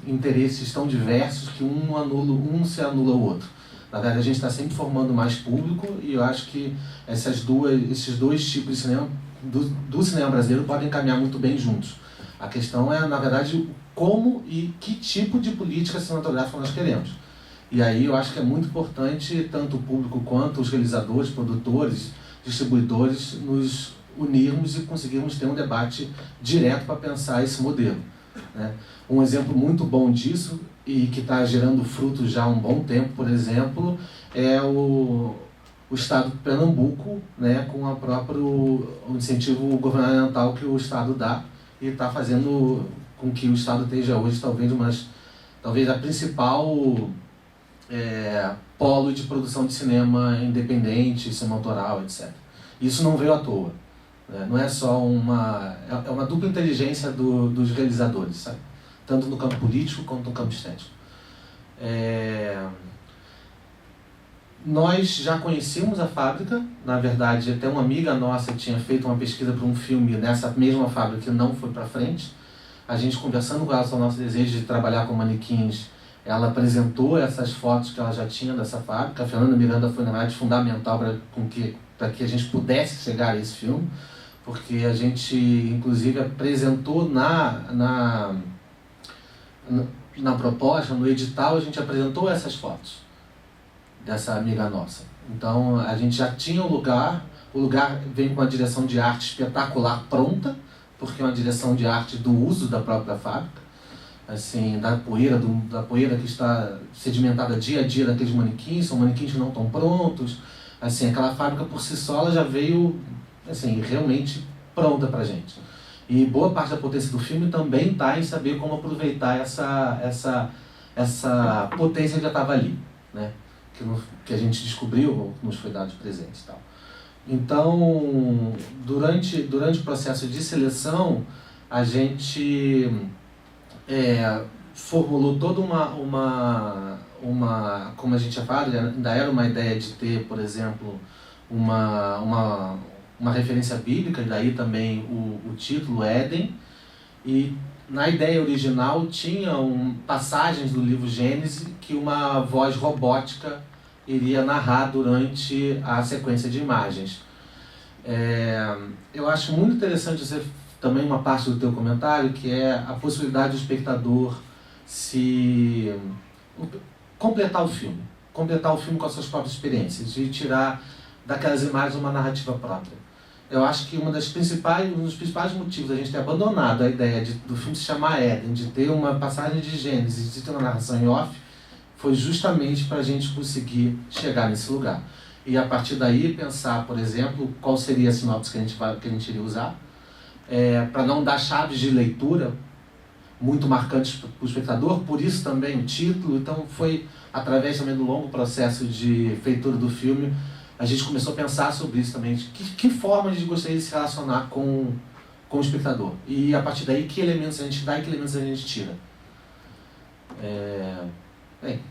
interesses tão diversos que um se anula o outro. Na verdade, a gente está sempre formando mais público, e eu acho que esses dois tipos de cinema, do cinema brasileiro, podem caminhar muito bem juntos. A questão é, na verdade, como e que tipo de política cinematográfica nós queremos. E aí eu acho que é muito importante, tanto o público quanto os realizadores, produtores, distribuidores, nos unirmos e conseguirmos ter um debate direto para pensar esse modelo, né? Um exemplo muito bom disso, e que está gerando frutos já há um bom tempo, por exemplo, é o Estado de Pernambuco, né, com o incentivo governamental que o Estado dá, e está fazendo com que o Estado esteja hoje talvez a principal polo de produção de cinema independente, cinema autoral, etc. Isso não veio à toa. Não é só é uma dupla inteligência dos realizadores, sabe? Tanto no campo político quanto no campo estético. Nós já conhecíamos a fábrica, na verdade até uma amiga nossa tinha feito uma pesquisa para um filme nessa mesma fábrica que não foi para frente. A gente conversando com ela sobre o nosso desejo de trabalhar com manequins, ela apresentou essas fotos que ela já tinha dessa fábrica. A Fernanda Miranda foi, na verdade, fundamental para que a gente pudesse chegar a esse filme, porque a gente, inclusive, apresentou na proposta, no edital, a gente apresentou essas fotos dessa amiga nossa. Então, a gente já tinha o lugar vem com uma direção de arte espetacular pronta, porque é uma direção de arte do uso da própria fábrica, assim, da poeira que está sedimentada dia a dia daqueles manequins, são manequins que não estão prontos, assim, aquela fábrica por si só ela já veio, assim, realmente pronta pra gente. E boa parte da potência do filme também está em saber como aproveitar essa potência que já estava ali, né? Que a gente descobriu, nos foi dado de presente e tal. Então, durante o processo de seleção, a gente formulou toda uma como a gente já fala, ainda era uma ideia de ter, por exemplo, uma referência bíblica, e daí também o título Éden, e na ideia original tinham passagens do livro Gênesis que uma voz robótica iria narrar durante a sequência de imagens. Eu acho muito interessante também uma parte do teu comentário, que é a possibilidade do espectador completar o filme com as suas próprias experiências, de tirar daquelas imagens uma narrativa própria. Eu acho que um dos principais motivos da gente ter abandonado a ideia do filme se chamar Éden, de ter uma passagem de Gênesis, de ter uma narração em off, foi justamente para a gente conseguir chegar nesse lugar. E a partir daí pensar, por exemplo, qual seria a sinopse que a gente iria usar, para não dar chaves de leitura muito marcantes para o espectador, por isso também o título. Então foi através também do longo processo de feitura do filme, a gente começou a pensar sobre isso também, de que forma a gente gostaria de se relacionar com o espectador. E a partir daí, que elementos a gente dá e que elementos a gente tira.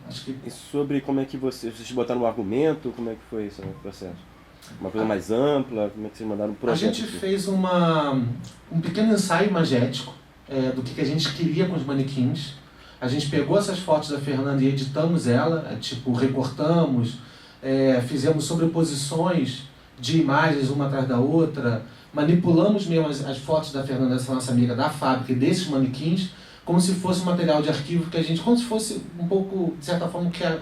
Acho que... E sobre como é que vocês botaram um argumento, como é que foi esse processo? Uma coisa mais ampla, como é que vocês mandaram um projeto? A gente fez um pequeno ensaio imagético do que a gente queria com os manequins. A gente pegou essas fotos da Fernanda e editamos ela, recortamos, fizemos sobreposições de imagens uma atrás da outra, manipulamos mesmo as fotos da Fernanda, essa nossa amiga da fábrica, e desses manequins, como se fosse um material de arquivo como se fosse um pouco, de certa forma, o que a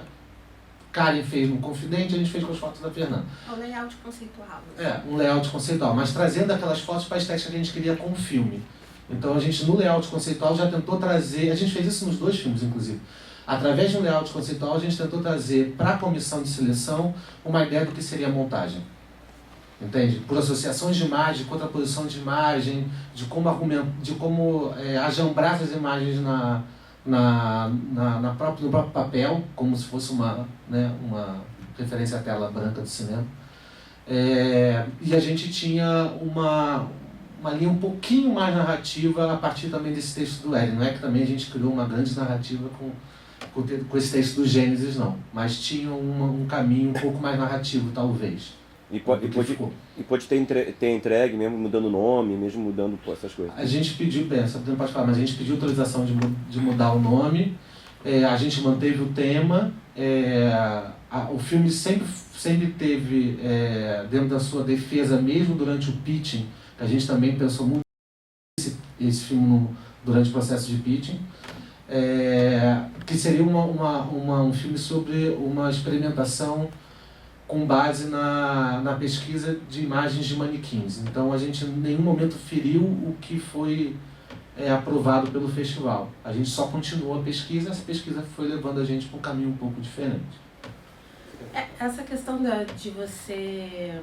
Karen fez no Confidente, a gente fez com as fotos da Fernanda. Um layout conceitual. Um layout conceitual, mas trazendo aquelas fotos para a estética que a gente queria com o filme. Então a gente, no layout conceitual, já tentou trazer, a gente fez isso nos 2 filmes, inclusive. Através de um layout conceitual, a gente tentou trazer para a comissão de seleção uma ideia do que seria a montagem. Entende? Por associações de imagem, contraposição de imagem, de como ajambrar essas imagens no próprio papel, como se fosse uma referência à tela branca do cinema. E a gente tinha uma linha um pouquinho mais narrativa a partir também desse texto do Éden. Não é que também a gente criou uma grande narrativa com esse texto do Gênesis, não. Mas tinha um caminho um pouco mais narrativo, talvez. E pode ter entregue, mesmo mudando o nome, mesmo mudando essas coisas. A gente pediu, não pode falar, mas a gente pediu autorização de mudar o nome, a gente manteve o tema, o filme sempre teve, dentro da sua defesa, mesmo durante o pitching, a gente também pensou muito esse filme durante o processo de pitching, que seria um filme sobre uma experimentação com base na pesquisa de imagens de manequins. Então a gente em nenhum momento feriu o que foi aprovado pelo festival. A gente só continuou a pesquisa, essa pesquisa foi levando a gente para um caminho um pouco diferente. Essa questão de você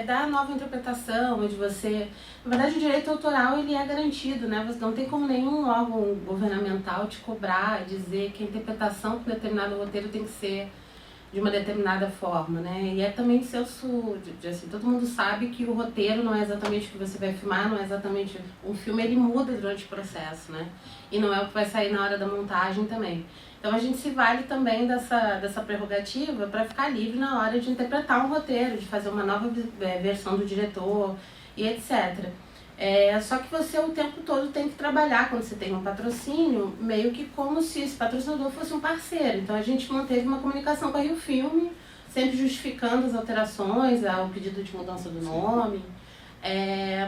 dar nova interpretação, de você... Na verdade, o direito autoral ele é garantido, né? Você não tem como nenhum órgão governamental te cobrar, dizer que a interpretação de determinado roteiro tem que ser de uma determinada forma, né? E é também senso assim, todo mundo sabe que o roteiro não é exatamente o que você vai filmar, não é exatamente... Um filme, ele muda durante o processo, né? E não é o que vai sair na hora da montagem também. Então a gente se vale também dessa prerrogativa para ficar livre na hora de interpretar um roteiro, de fazer uma nova versão do diretor e etc. Só que você o tempo todo tem que trabalhar, quando você tem um patrocínio, meio que como se esse patrocinador fosse um parceiro. Então a gente manteve uma comunicação com a Rio Filme, sempre justificando as alterações, o pedido de mudança do nome.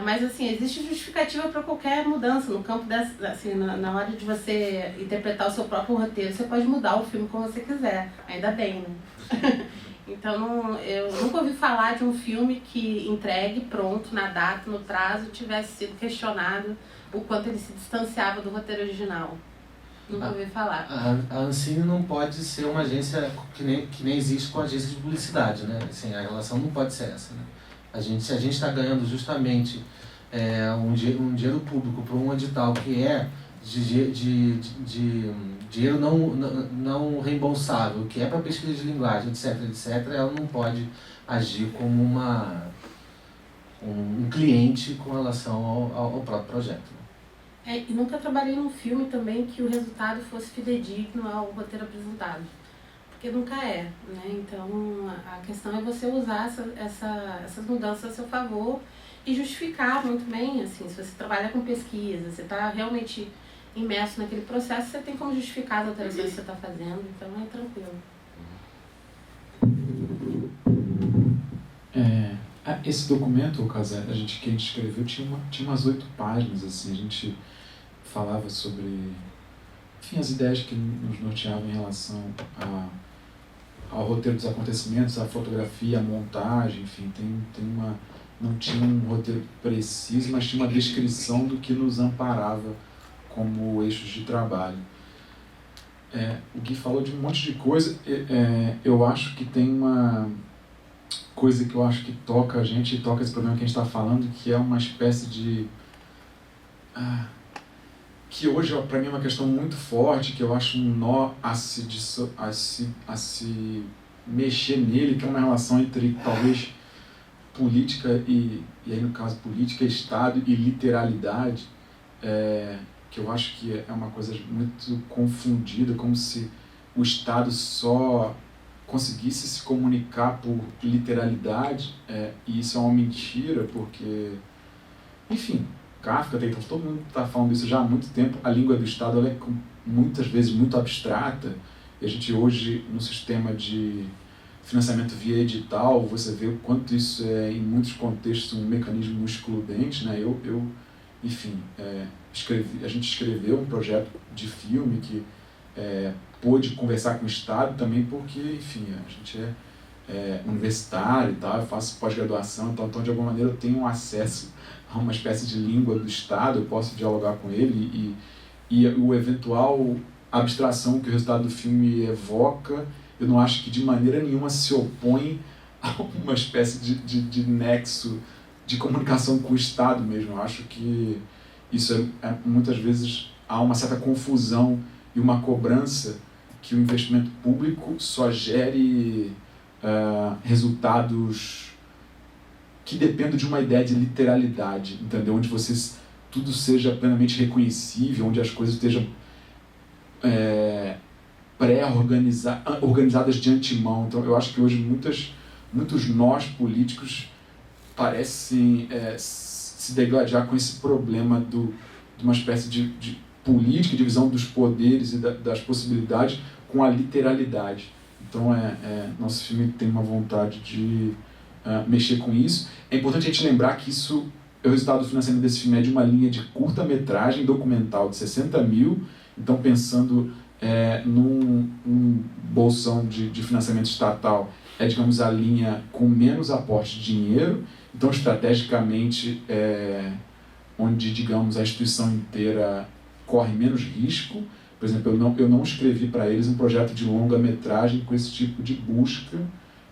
Mas assim, existe justificativa para qualquer mudança no campo assim, na hora de você interpretar o seu próprio roteiro, você pode mudar o filme como você quiser, ainda bem, né? Então eu nunca ouvi falar de um filme que entregue pronto, na data, no prazo, tivesse sido questionado o quanto ele se distanciava do roteiro original. Nunca ouvi falar. A Ancine não pode ser uma agência que nem existe com a agência de publicidade, né? Assim, a relação não pode ser essa, né? Se a gente está ganhando justamente um dinheiro público para um edital que é de dinheiro não reembolsável, que é para pesquisa de linguagem, etc., ela não pode agir como um cliente com relação ao próprio projeto. E nunca trabalhei num filme também que o resultado fosse fidedigno ao roteiro apresentado. Porque nunca é, né? Então a questão é você usar essas mudanças a seu favor e justificar muito bem, assim, se você trabalha com pesquisa, você está realmente imerso naquele processo, você tem como justificar as alterações que você está fazendo, então é tranquilo. Esse documento, que a gente escreveu, tinha umas 8 páginas, assim, a gente falava sobre, enfim, as ideias que nos norteavam em relação ao roteiro dos acontecimentos, a fotografia, a montagem, enfim, não tinha um roteiro preciso, mas tinha uma descrição do que nos amparava como eixos de trabalho. O Gui falou de um monte de coisa, eu acho que tem uma coisa que eu acho que toca a gente, toca esse problema que a gente está falando, que é uma espécie de... que hoje para mim é uma questão muito forte, que eu acho um nó a se mexer nele, que é uma relação entre talvez política e aí no caso política, Estado e literalidade, que eu acho que é uma coisa muito confundida, como se o Estado só conseguisse se comunicar por literalidade, e isso é uma mentira, porque, enfim, Kafka, todo mundo está falando isso já há muito tempo, a língua do Estado ela é muitas vezes muito abstrata, e a gente hoje, no sistema de financiamento via edital, você vê o quanto isso é, em muitos contextos, um mecanismo excludente, né? Enfim, a gente escreveu um projeto de filme que pôde conversar com o Estado também porque, enfim, a gente é universitário e tal, eu faço pós-graduação, então de alguma maneira eu tenho acesso a uma espécie de língua do Estado, eu posso dialogar com ele e o eventual abstração que o resultado do filme evoca, eu não acho que de maneira nenhuma se opõe a uma espécie de nexo de comunicação com o Estado mesmo. Eu acho que isso muitas vezes há uma certa confusão e uma cobrança que o investimento público só gere resultados que dependem de uma ideia de literalidade, entendeu? Onde tudo seja plenamente reconhecível, onde as coisas estejam organizadas de antemão. Então, eu acho que hoje muitos nós políticos parecem se degladiar com esse problema de uma espécie de política, divisão dos poderes e das possibilidades com a literalidade. Então, nosso filme tem uma vontade de mexer com isso. É importante a gente lembrar que o resultado do financiamento desse filme é de uma linha de curta-metragem documental de 60 mil. Então, pensando num bolsão de financiamento estatal, digamos, a linha com menos aporte de dinheiro. Então, estrategicamente, onde, digamos, a instituição inteira corre menos risco, Por exemplo, eu não escrevi para eles um projeto de longa-metragem com esse tipo de busca,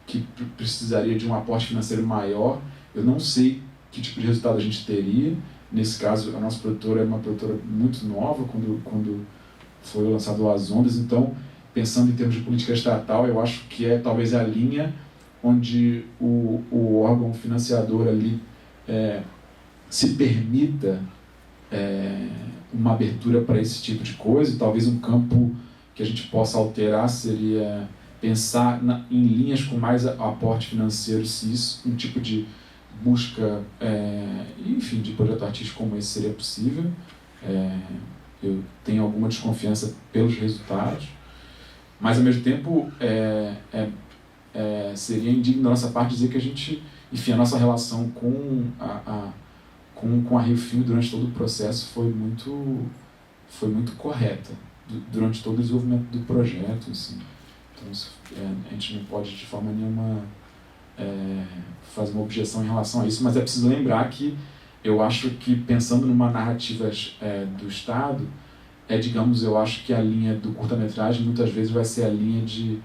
que precisaria de um aporte financeiro maior. Eu não sei que tipo de resultado a gente teria. Nesse caso, a nossa produtora é uma produtora muito nova, quando foi lançado As Ondas. Então, pensando em termos de política estatal, eu acho que é talvez a linha onde o órgão financiador ali se permita uma abertura para esse tipo de coisa. E talvez um campo que a gente possa alterar seria pensar em linhas com mais aporte financeiro, se isso, um tipo de busca, enfim, de projeto artístico como esse seria possível. Eu tenho alguma desconfiança pelos resultados, mas ao mesmo tempo seria indigno da nossa parte dizer que a gente, enfim, a nossa relação com a Rio Filme durante todo o processo foi muito correta, durante todo o desenvolvimento do projeto, assim. Então a gente não pode de forma nenhuma fazer uma objeção em relação a isso, mas é preciso lembrar que eu acho que, pensando numa narrativa do Estado, digamos, eu acho que a linha do curta-metragem muitas vezes vai ser a linha de,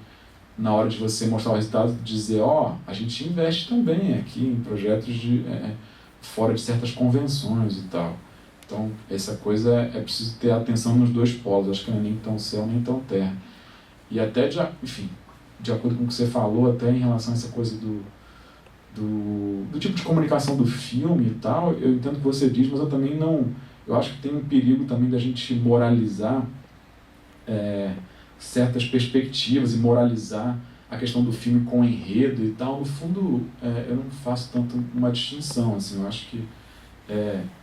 na hora de você mostrar o resultado, dizer, a gente investe também aqui em projetos fora de certas convenções e tal. Então, essa coisa é preciso ter atenção nos dois polos, acho que não é nem tão céu nem tão terra. E até, enfim, de acordo com o que você falou, até em relação a essa coisa do tipo de comunicação do filme e tal, eu entendo o que você diz, mas eu também não... Eu acho que tem um perigo também da gente moralizar certas perspectivas e moralizar a questão do filme com enredo e tal. No fundo, eu não faço tanto uma distinção, assim. Eu acho que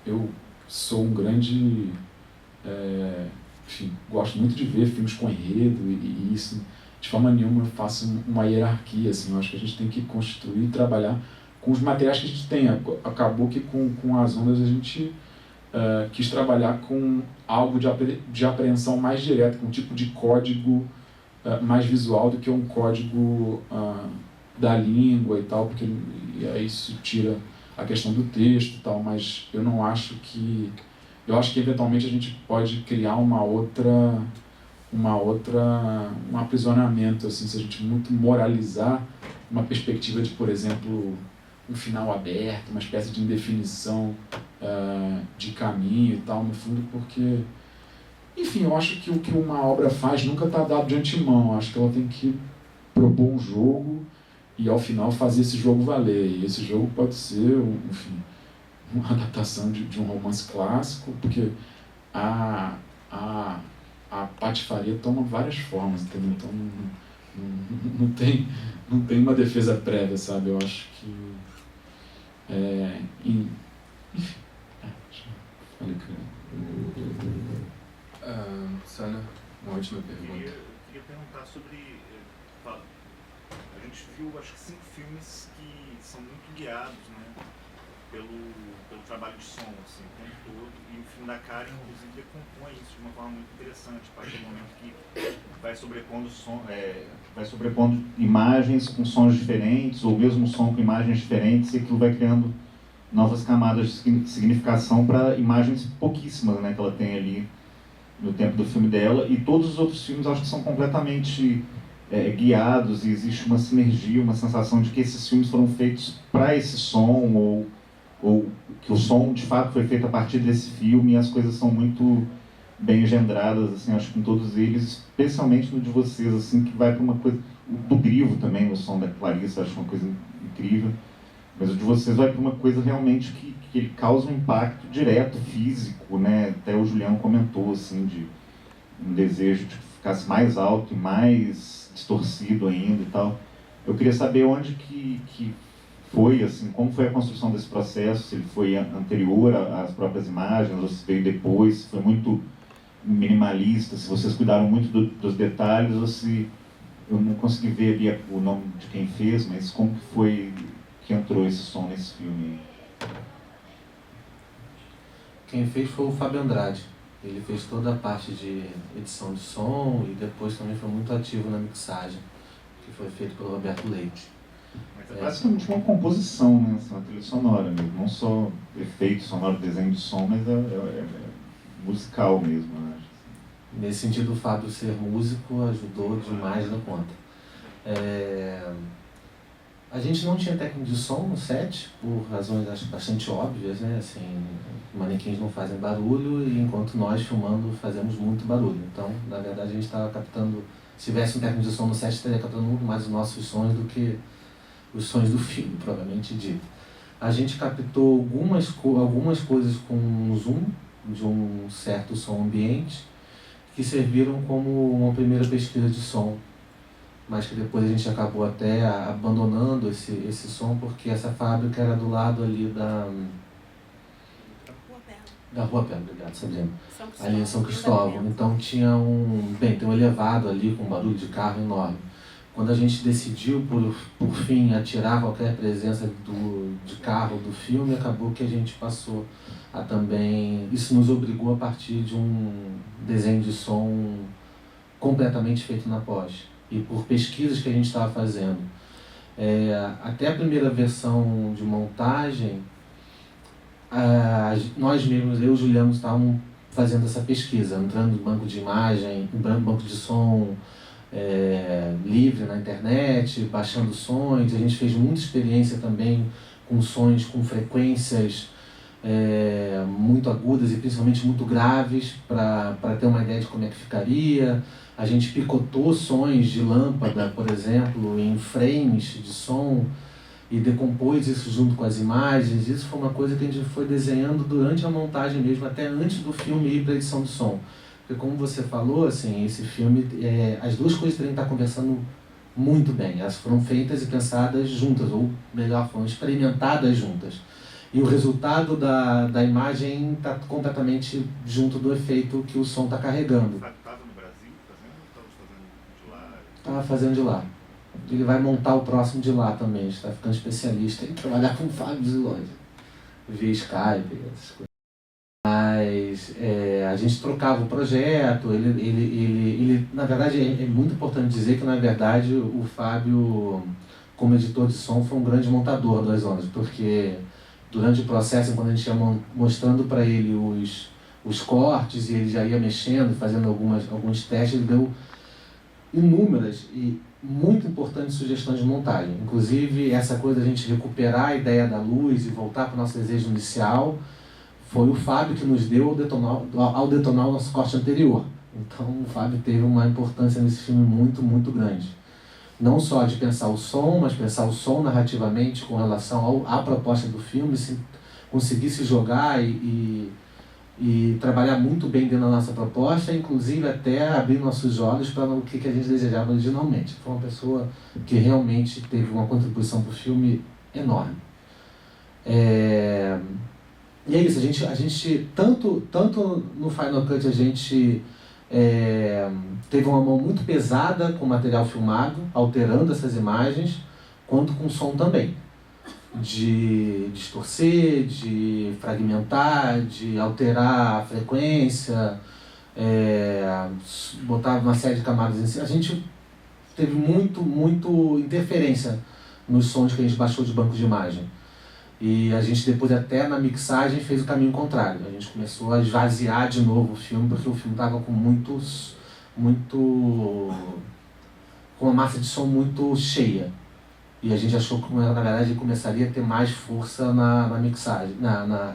eu sou um grande... enfim, gosto muito de ver filmes com enredo e isso... De forma nenhuma eu faço uma hierarquia, assim. Eu acho que a gente tem que construir e trabalhar com os materiais que a gente tem. Acabou que com As Ondas a gente quis trabalhar com algo de apreensão mais direto, com um tipo de código mais visual do que um código da língua e tal, porque aí isso tira a questão do texto e tal, mas eu não acho que... Eu acho que eventualmente a gente pode criar um aprisionamento, assim, se a gente muito moralizar uma perspectiva de, por exemplo, um final aberto, uma espécie de indefinição de caminho e tal, no fundo, porque, enfim, eu acho que o que uma obra faz nunca está dado de antemão. Eu acho que ela tem que propor um jogo e, ao final, fazer esse jogo valer. E esse jogo pode ser, enfim, uma adaptação de um romance clássico, porque a patifaria toma várias formas, entendeu? Então não tem uma defesa prévia, sabe? Eu acho que enfim, falei que Sana, uma última pergunta. Eu queria perguntar sobre... A gente viu, acho que 5 filmes que são muito guiados, né, pelo trabalho de som, assim, o tempo todo. E o filme da Karen, inclusive, decompõe isso de uma forma muito interessante, a partir do momento que vai sobrepondo vai sobrepondo imagens com sons diferentes, ou mesmo som com imagens diferentes, e aquilo vai criando novas camadas de significação para imagens pouquíssimas, né, que ela tem ali no tempo do filme dela. E todos os outros filmes acho que são completamente guiados, e existe uma sinergia, uma sensação de que esses filmes foram feitos para esse som, ou que o som de fato foi feito a partir desse filme, e as coisas são muito bem engendradas, assim, acho que em todos eles, especialmente no de vocês, assim, que vai para uma coisa... Do Grivo também, o som da Clarissa, acho uma coisa incrível, mas o de vocês vai para uma coisa realmente que ele causa um impacto direto, físico, né? Até o Julião comentou, assim, de um desejo de que ficasse mais alto e mais distorcido ainda e tal. Eu queria saber onde que foi, assim, como foi a construção desse processo, se ele foi anterior às próprias imagens, ou se veio depois, se foi muito minimalista, se vocês cuidaram muito dos detalhes, ou se... Eu não consegui ver ali o nome de quem fez, mas como que foi que entrou esse som nesse filme? Quem fez foi o Fábio Andrade. Ele fez toda a parte de edição de som e depois também foi muito ativo na mixagem, que foi feito pelo Roberto Leite. Mas é basicamente uma composição, né? Uma trilha sonora mesmo, não só efeito sonoro, desenho de som, mas é musical mesmo, eu acho. Nesse sentido, o Fábio ser músico ajudou demais da conta. A gente não tinha técnico de som no set, por razões acho bastante óbvias, né? Assim, manequins não fazem barulho, e enquanto nós filmando fazemos muito barulho. Então, na verdade, a gente estava captando, se tivesse um técnico de som no set, estaria captando muito mais os nossos sons do que os sons do filme, provavelmente dito. A gente captou algumas coisas com um zoom, de um certo som ambiente, que serviram como uma primeira pesquisa de som, mas que depois a gente acabou até abandonando esse som, porque essa fábrica era do lado ali da Rua Bela, obrigado, Sabrina. Ali em São Cristóvão. Então tinha tem um elevado ali com um barulho de carro enorme. Quando a gente decidiu, por fim, atirar qualquer presença de carro do filme, acabou que a gente passou a também... Isso nos obrigou a partir de um desenho de som completamente feito na pós. E por pesquisas que a gente estava fazendo. Até a primeira versão de montagem, nós mesmos, eu e o Juliano, estávamos fazendo essa pesquisa, entrando no banco de imagem, entrando no banco de som livre na internet, baixando sons. A gente fez muita experiência também com sons com frequências muito agudas e principalmente muito graves, para ter uma ideia de como é que ficaria. A gente picotou sons de lâmpada, por exemplo, em frames de som e decompôs isso junto com as imagens. Isso foi uma coisa que a gente foi desenhando durante a montagem mesmo, até antes do filme ir para a edição de som. Porque, como você falou, assim, esse filme, as duas coisas têm que estar conversando muito bem. Elas foram feitas e pensadas juntas, ou melhor, foram experimentadas juntas. E o resultado da imagem está completamente junto do efeito que o som está carregando. Estava fazendo de lá. Ele vai montar o próximo de lá também. Está ficando especialista em trabalhar com o Fábio de longe, via Skype, essas coisas. Mas a gente trocava o projeto. Ele na verdade, é muito importante dizer que, na verdade, o Fábio, como editor de som, foi um grande montador das ondas, porque durante o processo, quando a gente ia mostrando para ele os cortes, e ele já ia mexendo, fazendo alguns testes, ele deu inúmeras e muito importantes sugestões de montagem. Inclusive, essa coisa de a gente recuperar a ideia da luz e voltar para o nosso desejo inicial, foi o Fábio que nos deu ao detonar o nosso corte anterior. Então, o Fábio teve uma importância nesse filme muito, muito grande. Não só de pensar o som, mas pensar o som narrativamente com relação à proposta do filme, conseguir se jogar e trabalhar muito bem dentro da nossa proposta, inclusive até abrir nossos olhos para o que a gente desejava originalmente. Foi uma pessoa que realmente teve uma contribuição para o filme enorme. E é isso, a gente tanto no Final Cut a gente teve uma mão muito pesada com o material filmado, alterando essas imagens, quanto com o som também. De distorcer, de fragmentar, de alterar a frequência, botar uma série de camadas em cima. A gente teve muito interferência nos sons que a gente baixou de banco de imagem. E a gente depois, até na mixagem, fez o caminho contrário. A gente começou a esvaziar de novo o filme, porque o filme estava com com uma massa de som muito cheia. E a gente achou que, na verdade, ele começaria a ter mais força na mixagem,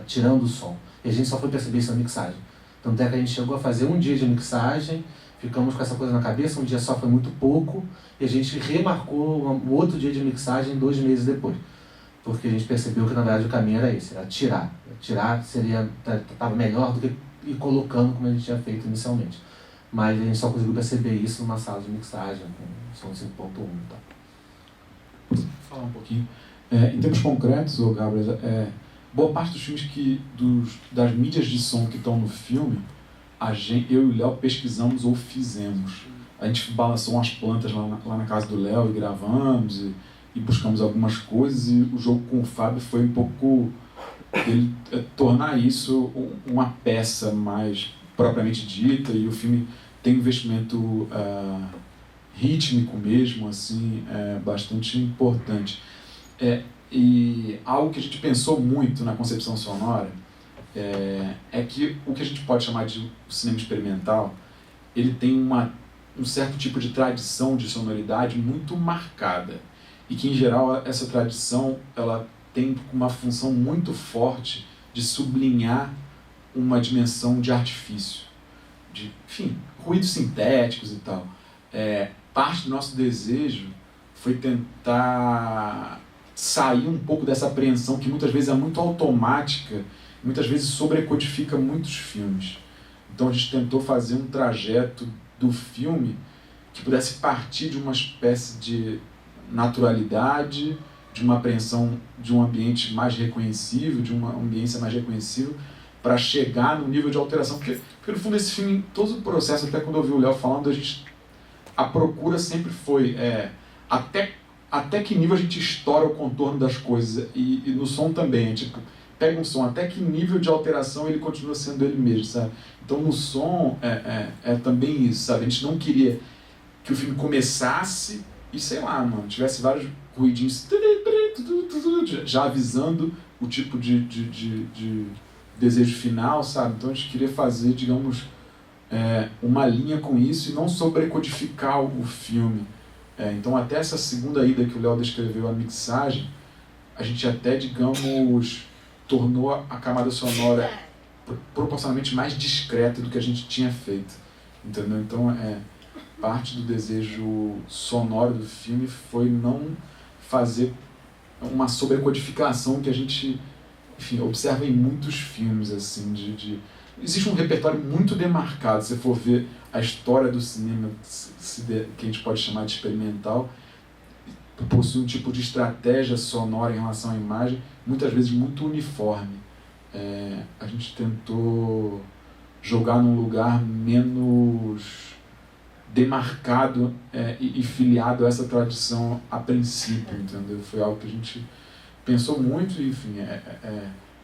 tirando o som. E a gente só foi perceber isso na mixagem. Tanto é que a gente chegou a fazer um dia de mixagem, ficamos com essa coisa na cabeça, um dia só foi muito pouco, e a gente remarcou o outro dia de mixagem 2 meses depois. Porque a gente percebeu que, na verdade, o caminho era esse, era tirar. Tirar estava melhor do que ir colocando como a gente tinha feito inicialmente. Mas a gente só conseguiu perceber isso numa sala de mixagem, com som 5.1 e tal. Vou falar um pouquinho. Em termos concretos, Gabriel, boa parte dos filmes das mídias de som que estão no filme, eu e o Léo pesquisamos ou fizemos. A gente balançou umas plantas lá na casa do Léo e gravamos e buscamos algumas coisas, e o jogo com o Fábio foi um pouco ele tornar isso uma peça mais propriamente dita, e o filme tem um investimento rítmico mesmo, assim, bastante importante. E algo que a gente pensou muito na concepção sonora é que o que a gente pode chamar de cinema experimental, ele tem um certo tipo de tradição de sonoridade muito marcada, e que, em geral, essa tradição ela tem uma função muito forte de sublinhar uma dimensão de artifício, de, enfim, ruídos sintéticos e tal. Parte do nosso desejo foi tentar sair um pouco dessa apreensão que muitas vezes é muito automática, muitas vezes sobrecodifica muitos filmes. Então a gente tentou fazer um trajeto do filme que pudesse partir de uma espécie de naturalidade, de uma apreensão de um ambiente mais reconhecível, de uma ambiência mais reconhecível, para chegar no nível de alteração. Porque no fundo, esse filme, todo o processo, até quando eu ouvi o Léo falando, a procura sempre foi até que nível a gente estoura o contorno das coisas. E no som também, tipo, pega um som, até que nível de alteração ele continua sendo ele mesmo, sabe? Então no som é também isso, sabe? A gente não queria que o filme começasse e, sei lá, mano, tivesse vários ruidinhos já avisando o tipo de desejo final, sabe? Então a gente queria fazer, digamos, uma linha com isso e não sobrecodificar o filme. Então até essa segunda ida que o Léo descreveu, a mixagem, a gente até, digamos, tornou a camada sonora proporcionalmente mais discreta do que a gente tinha feito, entendeu? Então parte do desejo sonoro do filme foi não fazer uma sobrecodificação que a gente, enfim, observa em muitos filmes, assim, existe um repertório muito demarcado. Se você for ver a história do cinema, que a gente pode chamar de experimental, possui um tipo de estratégia sonora em relação à imagem, muitas vezes muito uniforme. A gente tentou jogar num lugar menos demarcado e filiado a essa tradição a princípio, entendeu? Foi algo que a gente pensou muito e, enfim,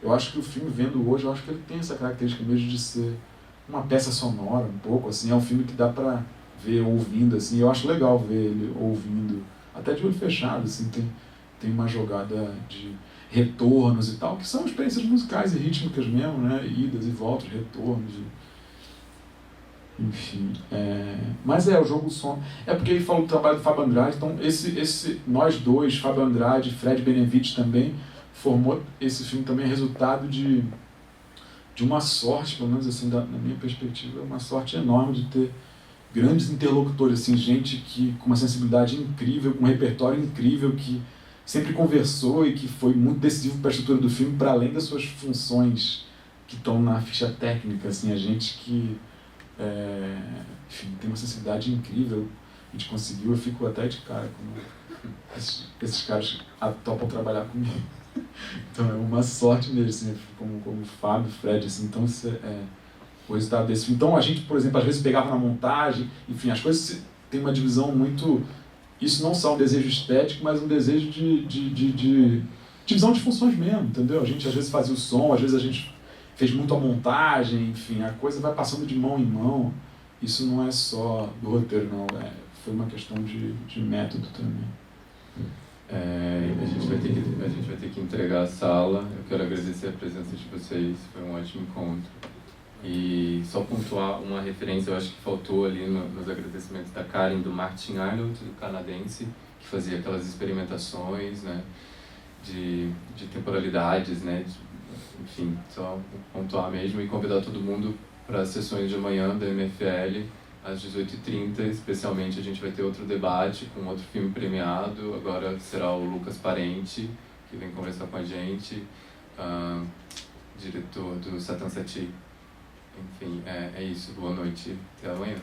eu acho que o filme, vendo hoje, eu acho que ele tem essa característica mesmo de ser uma peça sonora, um pouco, assim, é um filme que dá pra ver ouvindo, assim, eu acho legal ver ele ouvindo, até de olho fechado, assim, tem uma jogada de retornos e tal, que são experiências musicais e rítmicas mesmo, né, idas e voltas, retornos, enfim, mas o jogo som, porque ele falou do trabalho do Fábio Andrade, então nós dois, Fábio Andrade e Fred Benevides também, formou esse filme também resultado de uma sorte, pelo menos assim, na minha perspectiva, uma sorte enorme de ter grandes interlocutores, assim, gente com uma sensibilidade incrível, com um repertório incrível, que sempre conversou e que foi muito decisivo para a estrutura do filme, para além das suas funções que estão na ficha técnica, assim, a gente que enfim, tem uma sensibilidade incrível, a gente conseguiu, eu fico até de cara quando esses caras topam trabalhar comigo. Então é uma sorte mesmo, assim, como o Fábio, o Fred, assim, então isso o resultado desse filme. Então a gente, por exemplo, às vezes pegava na montagem, enfim, as coisas têm uma divisão muito... Isso não só um desejo estético, mas um desejo de divisão de funções mesmo, entendeu? A gente às vezes fazia o som, às vezes a gente fez muito a montagem, enfim, a coisa vai passando de mão em mão. Isso não é só do roteiro, não, foi uma questão de método também. A gente vai ter que entregar a sala. Eu quero agradecer a presença de vocês, foi um ótimo encontro. E só pontuar uma referência, eu acho que faltou ali nos agradecimentos da Karen, do Martin Arnold, do canadense, que fazia aquelas experimentações, né, de temporalidades, né, enfim, só pontuar mesmo e convidar todo mundo para as sessões de amanhã da MFL, às 18h30, especialmente a gente vai ter outro debate com outro filme premiado, agora será o Lucas Parente, que vem conversar com a gente, diretor do Satan Sati. Enfim, é isso, boa noite, até amanhã.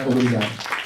Obrigado.